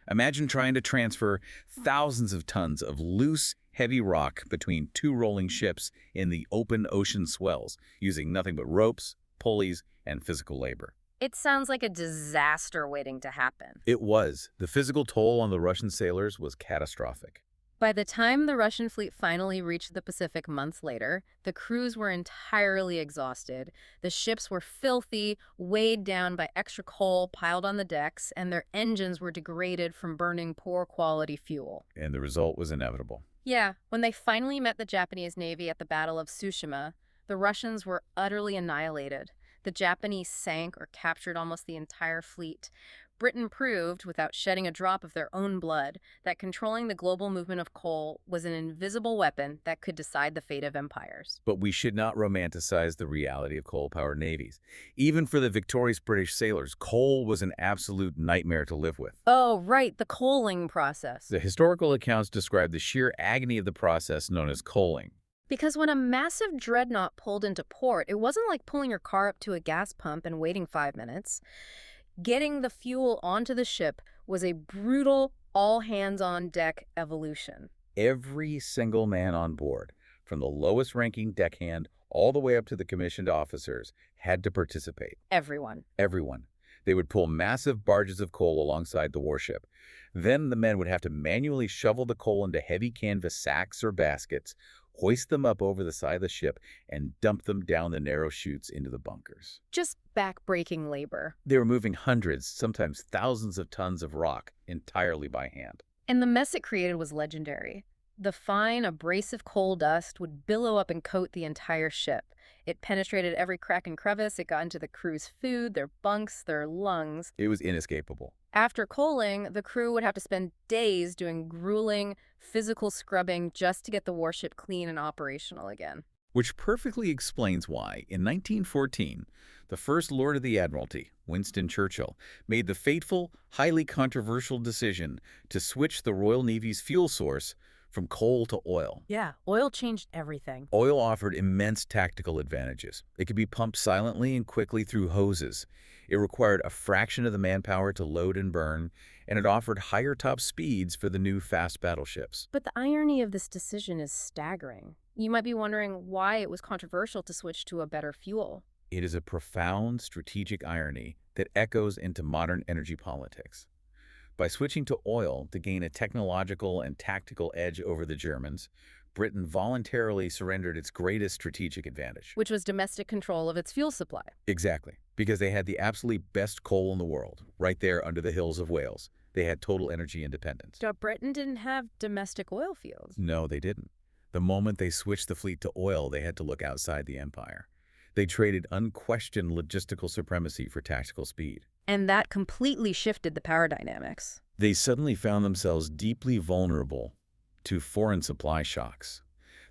Imagine trying to transfer thousands of tons of loose, heavy rock between two rolling ships in the open ocean swells, using nothing but ropes, pulleys, and physical labor. It sounds like a disaster waiting to happen. It was. The physical toll on the Russian sailors was catastrophic. By the time the Russian fleet finally reached the Pacific months later, the crews were entirely exhausted. The ships were filthy, weighed down by extra coal piled on the decks, and their engines were degraded from burning poor quality fuel. And the result was inevitable. Yeah, when they finally met the Japanese Navy at the Battle of Tsushima, the Russians were utterly annihilated. The Japanese sank or captured almost the entire fleet. Britain proved, without shedding a drop of their own blood, that controlling the global movement of coal was an invisible weapon that could decide the fate of empires. But we should not romanticize the reality of coal-powered navies. Even for the victorious British sailors, coal was an absolute nightmare to live with. Oh, right, the coaling process. The historical accounts describe the sheer agony of the process known as coaling. Because when a massive dreadnought pulled into port, it wasn't like pulling your car up to a gas pump and waiting 5 minutes. Getting the fuel onto the ship was a brutal, all-hands-on-deck evolution. Every single man on board, from the lowest-ranking deckhand all the way up to the commissioned officers, had to participate. Everyone. Everyone. They would pull massive barges of coal alongside the warship. Then the men would have to manually shovel the coal into heavy canvas sacks or baskets, hoist them up over the side of the ship, and dump them down the narrow chutes into the bunkers. Just back-breaking labor. They were moving hundreds, sometimes thousands of tons of rock entirely by hand. And the mess it created was legendary. The fine, abrasive coal dust would billow up and coat the entire ship. It penetrated every crack and crevice. It got into the crew's food, their bunks, their lungs. It was inescapable. After coaling, the crew would have to spend days doing grueling, physical scrubbing just to get the warship clean and operational again. Which perfectly explains why, in 1914, the First Lord of the Admiralty, Winston Churchill, made the fateful, highly controversial decision to switch the Royal Navy's fuel source from coal to oil. Yeah, oil changed everything. Oil offered immense tactical advantages. It could be pumped silently and quickly through hoses. It required a fraction of the manpower to load and burn, and it offered higher top speeds for the new fast battleships. But the irony of this decision is staggering. You might be wondering why it was controversial to switch to a better fuel. It is a profound strategic irony that echoes into modern energy politics. By switching to oil to gain a technological and tactical edge over the Germans, Britain voluntarily surrendered its greatest strategic advantage. Which was domestic control of its fuel supply. Exactly, because they had the absolutely best coal in the world, right there under the hills of Wales. They had total energy independence. But Britain didn't have domestic oil fields. No, they didn't. The moment they switched the fleet to oil, they had to look outside the empire. They traded unquestioned logistical supremacy for tactical speed. And that completely shifted the power dynamics. They suddenly found themselves deeply vulnerable to foreign supply shocks.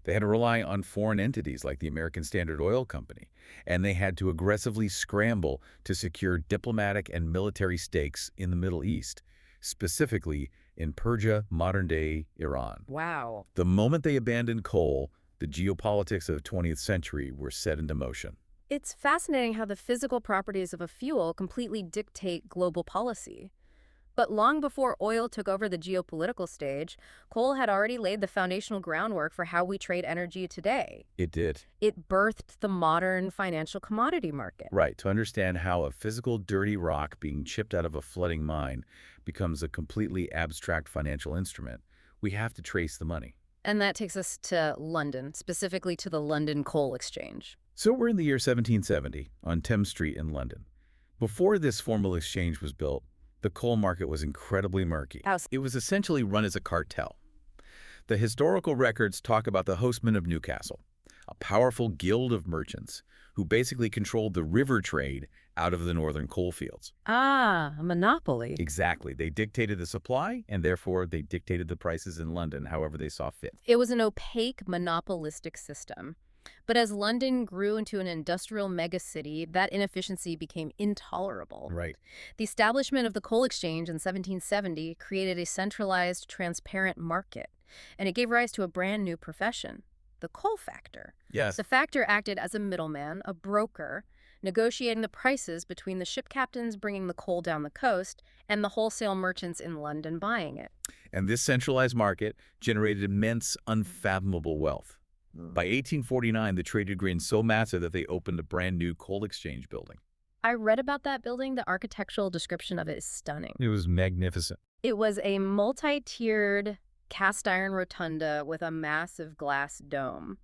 They had to rely on foreign entities like the American Standard Oil Company, and they had to aggressively scramble to secure diplomatic and military stakes in the Middle East, specifically in Persia, modern-day Iran. Wow. The moment they abandoned coal, the geopolitics of the 20th century were set into motion. It's fascinating how the physical properties of a fuel completely dictate global policy. But long before oil took over the geopolitical stage, coal had already laid the foundational groundwork for how we trade energy today. It did. It birthed the modern financial commodity market. Right, to understand how a physical dirty rock being chipped out of a flooding mine becomes a completely abstract financial instrument, we have to trace the money. And that takes us to London, specifically to the London Coal Exchange. So we're in the year 1770 on Thames Street in London. Before this formal exchange was built, the coal market was incredibly murky. It was essentially run as a cartel. The historical records talk about the Hostmen of Newcastle, a powerful guild of merchants who basically controlled the river trade out of the northern coal fields. Ah, a monopoly. Exactly. They dictated the supply, and therefore they dictated the prices in London however they saw fit. It was an opaque, monopolistic system. But as London grew into an industrial megacity, that inefficiency became intolerable. Right. The establishment of the coal exchange in 1770 created a centralized, transparent market, and it gave rise to a brand new profession, the coal factor. Yes. The factor acted as a middleman, a broker, negotiating the prices between the ship captains bringing the coal down the coast and the wholesale merchants in London buying it. And this centralized market generated immense, unfathomable wealth. By 1849, the trade had grown so massive that they opened a brand new coal exchange building. I read about that building. The architectural description of it is stunning. It was magnificent. It was a multi-tiered cast iron rotunda with a massive glass dome.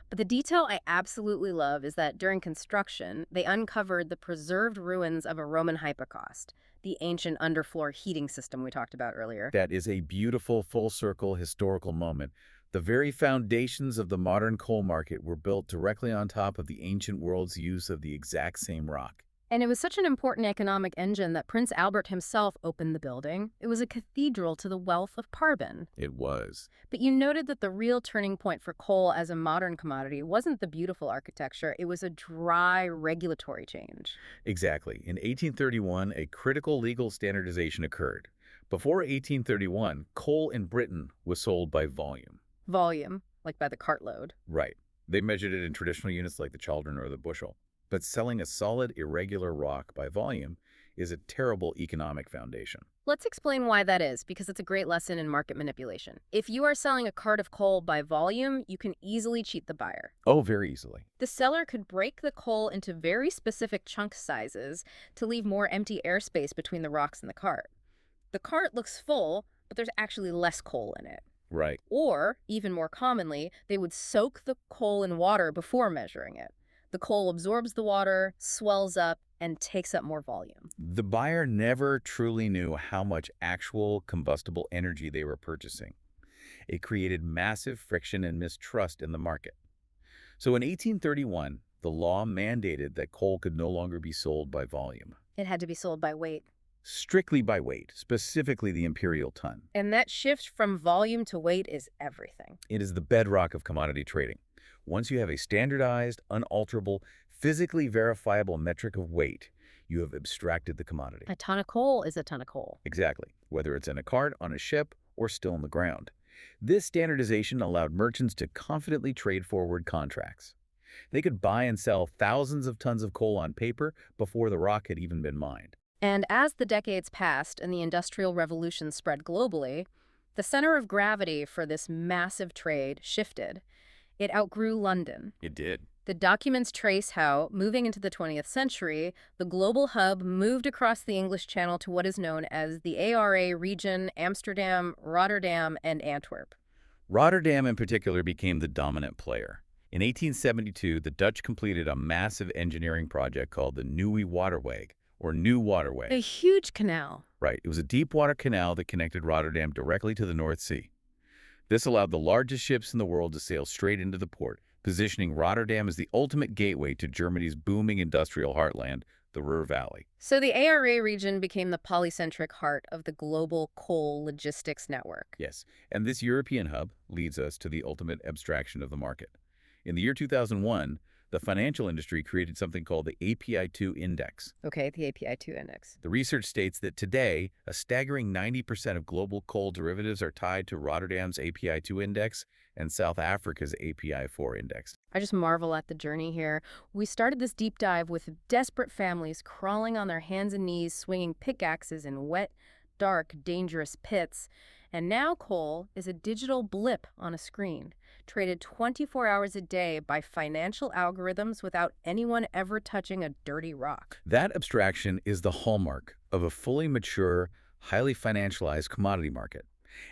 But the detail I absolutely love is that during construction, they uncovered the preserved ruins of a Roman hypocaust, the ancient underfloor heating system we talked about earlier. That is a beautiful, full-circle historical moment. The very foundations of the modern coal market were built directly on top of the ancient world's use of the exact same rock. And it was such an important economic engine that Prince Albert himself opened the building. It was a cathedral to the wealth of carbon. It was. But you noted that the real turning point for coal as a modern commodity wasn't the beautiful architecture, it was a dry regulatory change. Exactly. In 1831, a critical legal standardization occurred. Before 1831, coal in Britain was sold by volume. Volume, like by the cartload. Right. They measured it in traditional units like the chaldron or the bushel. But selling a solid, irregular rock by volume is a terrible economic foundation. Let's explain why that is, because it's a great lesson in market manipulation. If you are selling a cart of coal by volume, you can easily cheat the buyer. Oh, very easily. The seller could break the coal into very specific chunk sizes to leave more empty airspace between the rocks and the cart. The cart looks full, but there's actually less coal in it. Right. Or, even more commonly, they would soak the coal in water before measuring it. The coal absorbs the water, swells up, and takes up more volume. The buyer never truly knew how much actual combustible energy they were purchasing. It created massive friction and mistrust in the market. So in 1831, the law mandated that coal could no longer be sold by volume. It had to be sold by weight. Strictly by weight, specifically the imperial ton. And that shift from volume to weight is everything. It is the bedrock of commodity trading. Once you have a standardized, unalterable, physically verifiable metric of weight, you have abstracted the commodity. A ton of coal is a ton of coal. Exactly, whether it's in a cart, on a ship, or still in the ground. This standardization allowed merchants to confidently trade forward contracts. They could buy and sell thousands of tons of coal on paper before the rock had even been mined. And as the decades passed and the Industrial Revolution spread globally, the center of gravity for this massive trade shifted. It outgrew London. It did. The documents trace how, moving into the 20th century, the global hub moved across the English Channel to what is known as the ARA region, Amsterdam, Rotterdam, and Antwerp. Rotterdam in particular became the dominant player. In 1872, the Dutch completed a massive engineering project called the Nieuwe Waterweg, or New Waterway. A huge canal. Right. It was a deep water canal that connected Rotterdam directly to the North Sea. This allowed the largest ships in the world to sail straight into the port, positioning Rotterdam as the ultimate gateway to Germany's booming industrial heartland, the Ruhr Valley. So the ARA region became the polycentric heart of the global coal logistics network. Yes, and this European hub leads us to the ultimate abstraction of the market. In the year 2001, the financial industry created something called the API2 index. Okay, the API2 index. The research states that today, a staggering 90% of global coal derivatives are tied to Rotterdam's API2 index and South Africa's API4 index. I just marvel at the journey here. We started this deep dive with desperate families crawling on their hands and knees, swinging pickaxes in wet, dark, dangerous pits. And now coal is a digital blip on a screen, traded 24 hours a day by financial algorithms without anyone ever touching a dirty rock. That abstraction is the hallmark of a fully mature, highly financialized commodity market.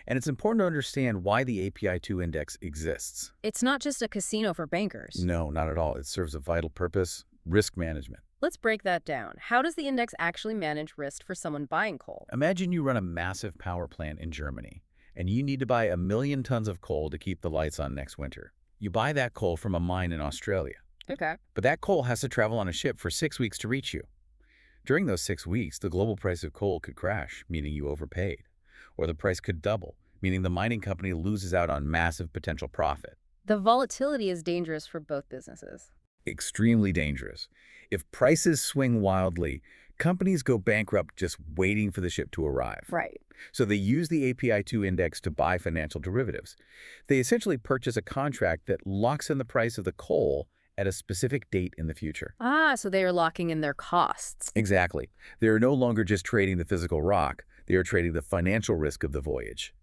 And it's important to understand why the API2 index exists. It's not just a casino for bankers. No, not at all. It serves a vital purpose: risk management. Let's break that down. How does the index actually manage risk for someone buying coal? Imagine you run a massive power plant in Germany, and you need to buy 1 million tons of coal to keep the lights on next winter. You buy that coal from a mine in Australia, Okay. but that coal has to travel on a ship for 6 weeks to reach you. During those 6 weeks, the global price of coal could crash, meaning you overpaid, or the price could double, meaning the mining company loses out on massive potential profit. The volatility is dangerous for both businesses. Extremely dangerous. If prices swing wildly, companies go bankrupt just waiting for the ship to arrive. Right. So they use the API2 index to buy financial derivatives. They essentially purchase a contract that locks in the price of the coal at a specific date in the future. So they are locking in their costs. Exactly. They are no longer just trading the physical rock, they are trading the financial risk of the voyage.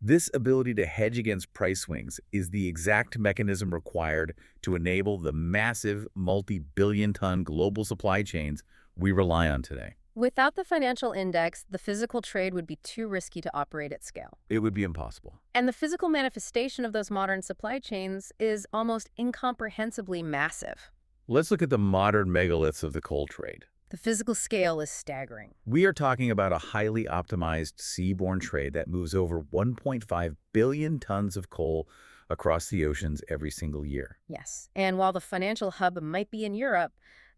This ability to hedge against price swings is the exact mechanism required to enable the massive multi-billion-ton global supply chains we rely on today. Without the financial index, the physical trade would be too risky to operate at scale. It would be impossible. And the physical manifestation of those modern supply chains is almost incomprehensibly massive. Let's look at the modern megaliths of the coal trade. The physical scale is staggering. We are talking about a highly optimized seaborne trade that moves over 1.5 billion tons of coal across the oceans every single year. Yes. And while the financial hub might be in Europe,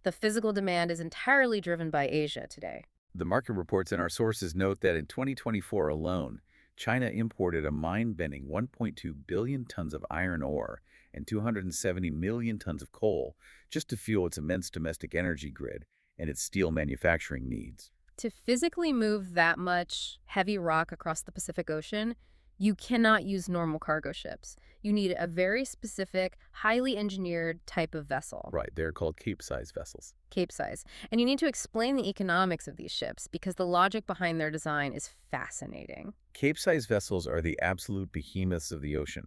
the physical demand is entirely driven by Asia today. The market reports and our sources note that in 2024 alone, China imported a mind-bending 1.2 billion tons of iron ore and 270 million tons of coal just to fuel its immense domestic energy grid and its steel manufacturing needs. To physically move that much heavy rock across the Pacific Ocean, you cannot use normal cargo ships. You need a very specific, highly engineered type of vessel. Right, they're called Cape-size vessels. Capesize. And you need to explain the economics of these ships because the logic behind their design is fascinating. Cape-size vessels are the absolute behemoths of the ocean.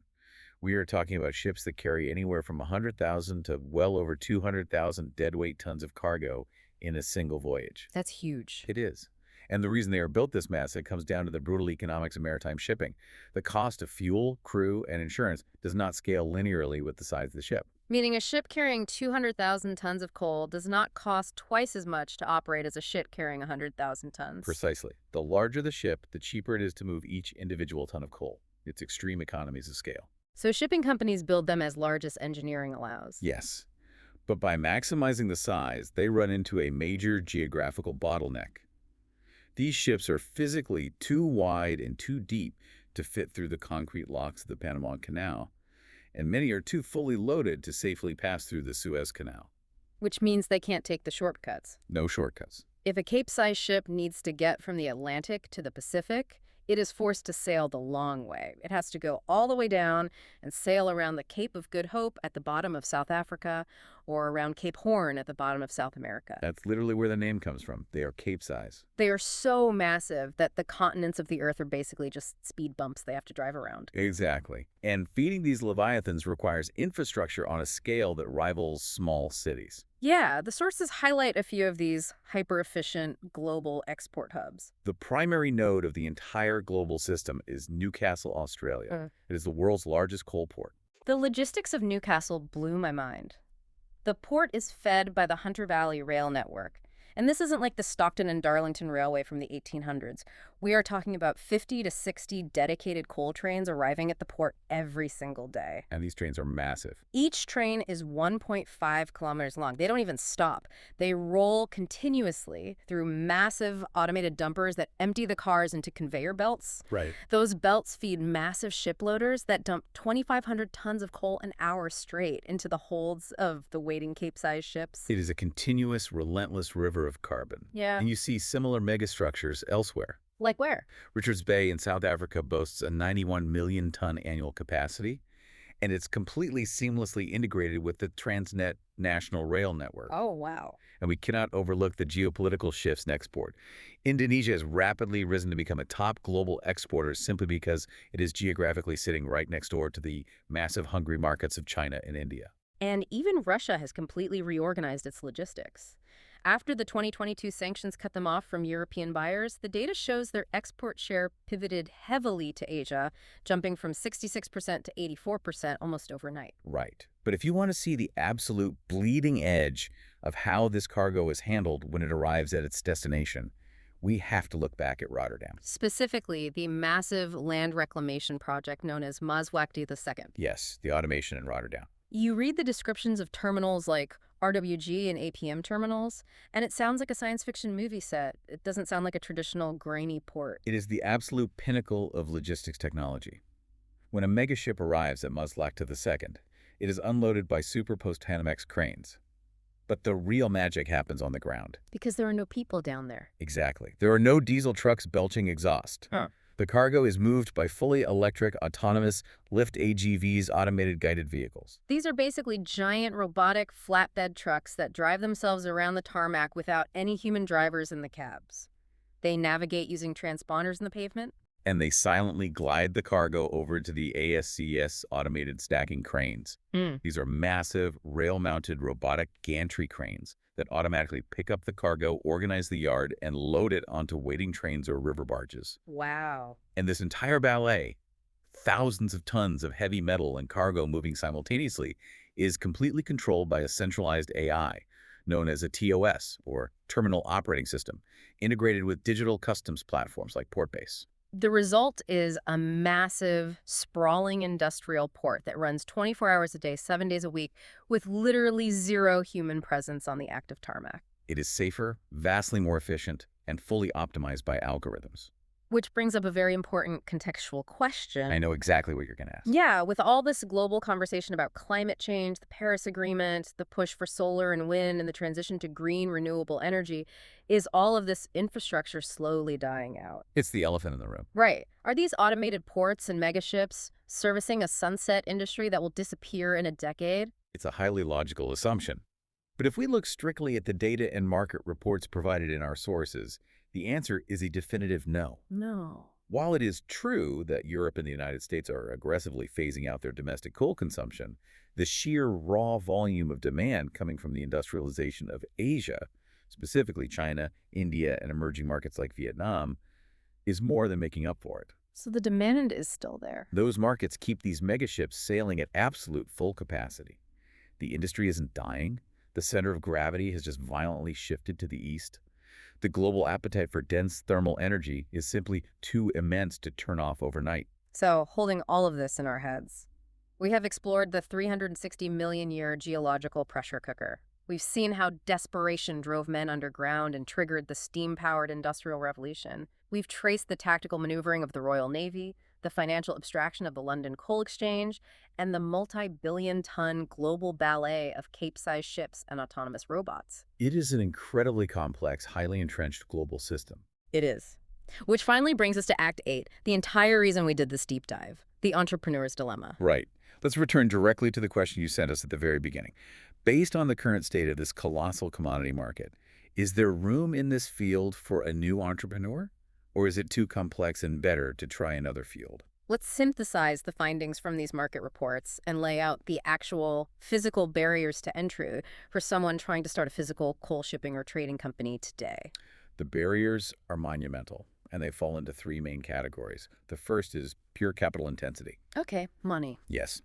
We are talking about ships that carry anywhere from 100,000 to well over 200,000 deadweight tons of cargo in a single voyage. That's huge. It is. And the reason they are built this massive comes down to the brutal economics of maritime shipping. The cost of fuel, crew, and insurance does not scale linearly with the size of the ship. Meaning a ship carrying 200,000 tons of coal does not cost twice as much to operate as a ship carrying 100,000 tons. Precisely. The larger the ship, the cheaper it is to move each individual ton of coal. It's extreme economies of scale. So shipping companies build them as large as engineering allows. Yes. But by maximizing the size, they run into a major geographical bottleneck. These ships are physically too wide and too deep to fit through the concrete locks of the Panama Canal, and many are too fully loaded to safely pass through the Suez Canal. Which means they can't take the shortcuts. No shortcuts. If a Cape-size ship needs to get from the Atlantic to the Pacific, it is forced to sail the long way. It has to go all the way down and sail around the Cape of Good Hope at the bottom of South Africa or around Cape Horn at the bottom of South America. That's literally where the name comes from. They are Cape-size. They are so massive that the continents of the Earth are basically just speed bumps they have to drive around. Exactly. And feeding these leviathans requires infrastructure on a scale that rivals small cities. Yeah, the sources highlight a few of these hyper-efficient global export hubs. The primary node of the entire global system is Newcastle, Australia. It is the world's largest coal port. The logistics of Newcastle blew my mind. The port is fed by the Hunter Valley Rail Network. And this isn't like the Stockton and Darlington Railway from the 1800s. We are talking about 50 to 60 dedicated coal trains arriving at the port every single day. And these trains are massive. Each train is 1.5 kilometers long. They don't even stop. They roll continuously through massive automated dumpers that empty the cars into conveyor belts. Right. Those belts feed massive ship loaders that dump 2,500 tons of coal an hour straight into the holds of the waiting Cape-sized ships. It is a continuous, relentless river of carbon. Yeah. And you see similar megastructures elsewhere. Like where? Richards Bay in South Africa boasts a 91 million ton annual capacity, and it's completely seamlessly integrated with the Transnet National Rail Network. Oh, wow. And we cannot overlook the geopolitical shifts in export. Indonesia has rapidly risen to become a top global exporter simply because it is geographically sitting right next door to the massive hungry markets of China and India. And even Russia has completely reorganized its logistics. After the 2022 sanctions cut them off from European buyers, the data shows their export share pivoted heavily to Asia, jumping from 66% to 84% almost overnight. Right. But if you want to see the absolute bleeding edge of how this cargo is handled when it arrives at its destination, we have to look back at Rotterdam. Specifically, the massive land reclamation project known as Maasvlakte II. Yes, the automation in Rotterdam. You read the descriptions of terminals like RWG and APM terminals, and it sounds like a science fiction movie set. It doesn't sound like a traditional grainy port. It is the absolute pinnacle of logistics technology. When a megaship arrives at Maasvlakte II, it is unloaded by super post-Panamax cranes. But the real magic happens on the ground. Because there are no people down there. Exactly. There are no diesel trucks belching exhaust. Huh. The cargo is moved by fully electric, autonomous, lift AGVs, automated guided vehicles. These are basically giant robotic flatbed trucks that drive themselves around the tarmac without any human drivers in the cabs. They navigate using transponders in the pavement. And they silently glide the cargo over to the ASCS automated stacking cranes. These are massive, rail-mounted robotic gantry cranes that automatically pick up the cargo, organize the yard, and load it onto waiting trains or river barges. Wow. And this entire ballet, thousands of tons of heavy metal and cargo moving simultaneously, is completely controlled by a centralized AI, known as a TOS, or Terminal Operating System, integrated with digital customs platforms like Portbase. The result is a massive, sprawling industrial port that runs 24 hours a day, 7 days a week, with literally zero human presence on the active tarmac. It is safer, vastly more efficient, and fully optimized by algorithms. Which brings up a very important contextual question. I know exactly what you're going to ask. Yeah, with all this global conversation about climate change, the Paris Agreement, the push for solar and wind, and the transition to green renewable energy, is all of this infrastructure slowly dying out? It's the elephant in the room. Right. Are these automated ports and megaships servicing a sunset industry that will disappear in a decade? It's a highly logical assumption. But if we look strictly at the data and market reports provided in our sources, the answer is a definitive no. No. While it is true that Europe and the United States are aggressively phasing out their domestic coal consumption, the sheer raw volume of demand coming from the industrialization of Asia, specifically China, India, and emerging markets like Vietnam, is more than making up for it. So the demand is still there. Those markets keep these megaships sailing at absolute full capacity. The industry isn't dying. The center of gravity has just violently shifted to the east. The global appetite for dense thermal energy is simply too immense to turn off overnight. So, holding all of this in our heads, we have explored the 360 million year geological pressure cooker. We've seen how desperation drove men underground and triggered the steam-powered Industrial Revolution. We've traced the tactical maneuvering of the Royal Navy, the financial abstraction of the London Coal Exchange, and the multi-billion-ton global ballet of Cape-sized ships and autonomous robots. It is an incredibly complex, highly entrenched global system. It is. Which finally brings us to Act 8, the entire reason we did this deep dive, the entrepreneur's dilemma. Right. Let's return directly to the question you sent us at the very beginning. Based on the current state of this colossal commodity market, is there room in this field for a new entrepreneur? Or is it too complex and better to try another field? Let's synthesize the findings from these market reports and lay out the actual physical barriers to entry for someone trying to start a physical coal shipping or trading company today. The barriers are monumental, and they fall into three main categories. The first is pure capital intensity. Okay, money. Yes.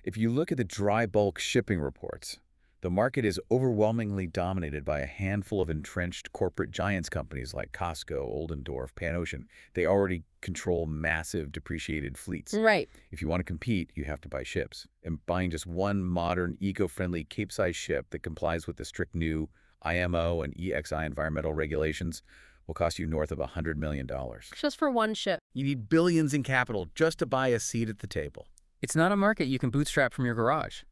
If you look at the dry bulk shipping reports, the market is overwhelmingly dominated by a handful of entrenched corporate giants companies like Costco, Oldendorf, Pan-Ocean. They already control massive depreciated fleets. Right. If you want to compete, you have to buy ships. And buying just one modern, eco-friendly Cape-sized ship that complies with the strict new IMO and EXI environmental regulations will cost you north of $100 million. Just for one ship. You need billions in capital just to buy a seat at the table. It's not a market you can bootstrap from your garage.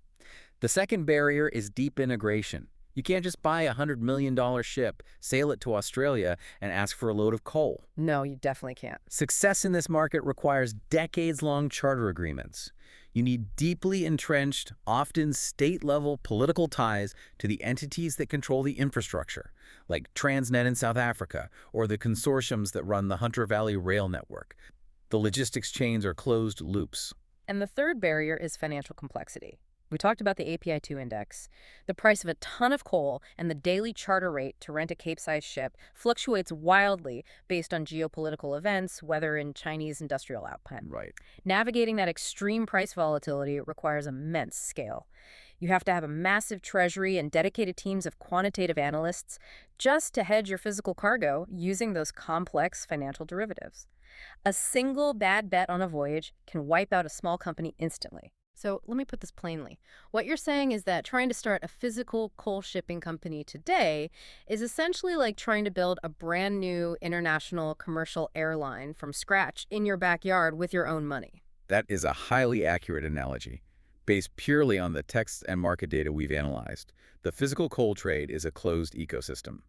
The second barrier is deep integration. You can't just buy a $100 million ship, sail it to Australia, and ask for a load of coal. No, you definitely can't. Success in this market requires decades-long charter agreements. You need deeply entrenched, often state-level political ties to the entities that control the infrastructure, like Transnet in South Africa, or the consortiums that run the Hunter Valley Rail Network. The logistics chains are closed loops. And the third barrier is financial complexity. We talked about the API2 index. The price of a ton of coal and the daily charter rate to rent a Cape-sized ship fluctuates wildly based on geopolitical events, weather, and Chinese industrial output. Right. Navigating that extreme price volatility requires immense scale. You have to have a massive treasury and dedicated teams of quantitative analysts just to hedge your physical cargo using those complex financial derivatives. A single bad bet on a voyage can wipe out a small company instantly. So let me put this plainly. What you're saying is that trying to start a physical coal shipping company today is essentially like trying to build a brand new international commercial airline from scratch in your backyard with your own money. That is a highly accurate analogy. Based purely on the text and market data we've analyzed, the physical coal trade is a closed ecosystem.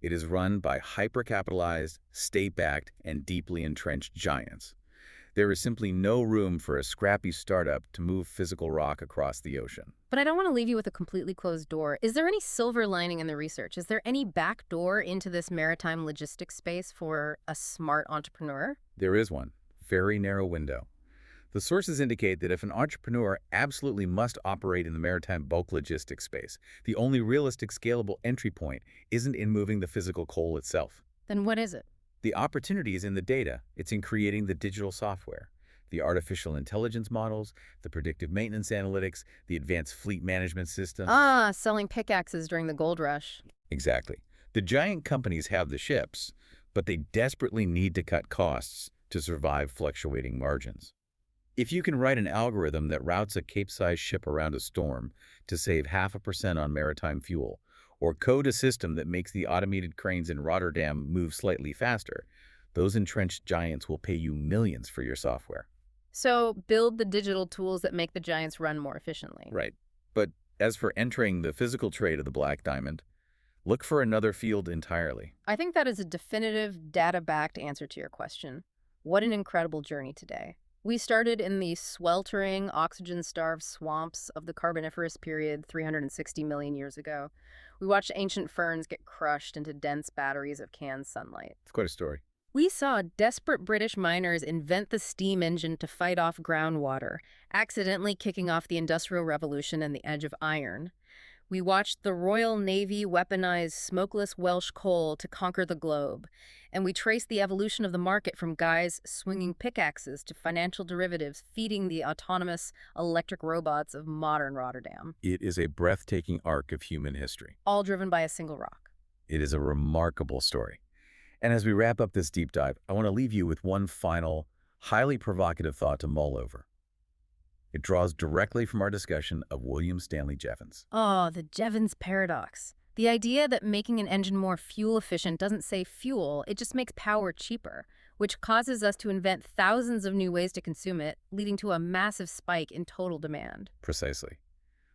It is run by hyper-capitalized, state-backed, and deeply entrenched giants. There is simply no room for a scrappy startup to move physical rock across the ocean. But I don't want to leave you with a completely closed door. Is there any silver lining in the research? Is there any back door into this maritime logistics space for a smart entrepreneur? There is one, very narrow window. The sources indicate that if an entrepreneur absolutely must operate in the maritime bulk logistics space, the only realistic scalable entry point isn't in moving the physical coal itself. Then what is it? The opportunity is in the data. It's in creating the digital software, the artificial intelligence models, the predictive maintenance analytics, the advanced fleet management systems. Ah, selling pickaxes during the gold rush. Exactly. The giant companies have the ships, but they desperately need to cut costs to survive fluctuating margins. If you can write an algorithm that routes a Cape-sized ship around a storm to save 0.5% on maritime fuel, or code a system that makes the automated cranes in Rotterdam move slightly faster, those entrenched giants will pay you millions for your software. So build the digital tools that make the giants run more efficiently. Right. But as for entering the physical trade of the black diamond, look for another field entirely. I think that is a definitive, data-backed answer to your question. What an incredible journey today. We started in the sweltering, oxygen-starved swamps of the Carboniferous period 360 million years ago. We watched ancient ferns get crushed into dense batteries of canned sunlight. It's quite a story. We saw desperate British miners invent the steam engine to fight off groundwater, accidentally kicking off the Industrial Revolution and the edge of iron. We watched the Royal Navy weaponize smokeless Welsh coal to conquer the globe. And we traced the evolution of the market from guys swinging pickaxes to financial derivatives feeding the autonomous electric robots of modern Rotterdam. It is a breathtaking arc of human history. All driven by a single rock. It is a remarkable story. And as we wrap up this deep dive, I want to leave you with one final, highly provocative thought to mull over. It draws directly from our discussion of William Stanley Jevons. Oh, the Jevons paradox. The idea that making an engine more fuel efficient doesn't save fuel, it just makes power cheaper, which causes us to invent thousands of new ways to consume it, leading to a massive spike in total demand. Precisely.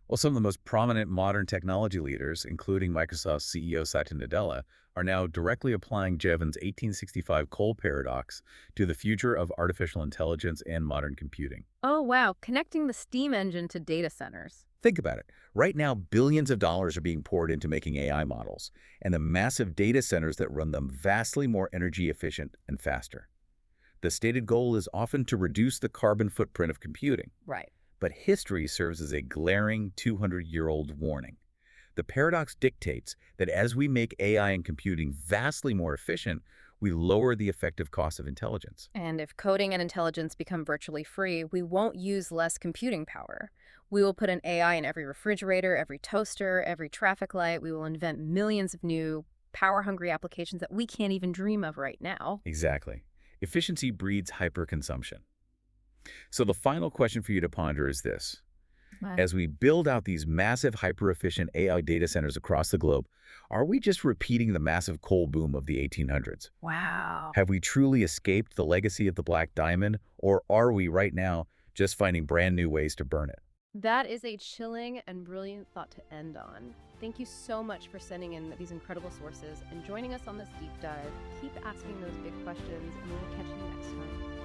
Well, some of the most prominent modern technology leaders, including Microsoft's CEO Satya Nadella, are now directly applying Jevons' 1865 coal paradox to the future of artificial intelligence and modern computing. Oh, wow. Connecting the steam engine to data centers. Think about it. Right now, billions of dollars are being poured into making AI models, and the massive data centers that run them vastly more energy efficient and faster. The stated goal is often to reduce the carbon footprint of computing. Right. But history serves as a glaring 200-year-old warning. The paradox dictates that as we make AI and computing vastly more efficient, we lower the effective cost of intelligence. And if coding and intelligence become virtually free, we won't use less computing power. We will put an AI in every refrigerator, every toaster, every traffic light. We will invent millions of new, power-hungry applications that we can't even dream of right now. Exactly. Efficiency breeds hyperconsumption. So the final question for you to ponder is this. As we build out these massive, hyper-efficient AI data centers across the globe, are we just repeating the massive coal boom of the 1800s? Wow. Have we truly escaped the legacy of the black diamond, or are we right now just finding brand new ways to burn it? That is a chilling and brilliant thought to end on. Thank you so much for sending in these incredible sources and joining us on this deep dive. Keep asking those big questions, and we'll catch you next time.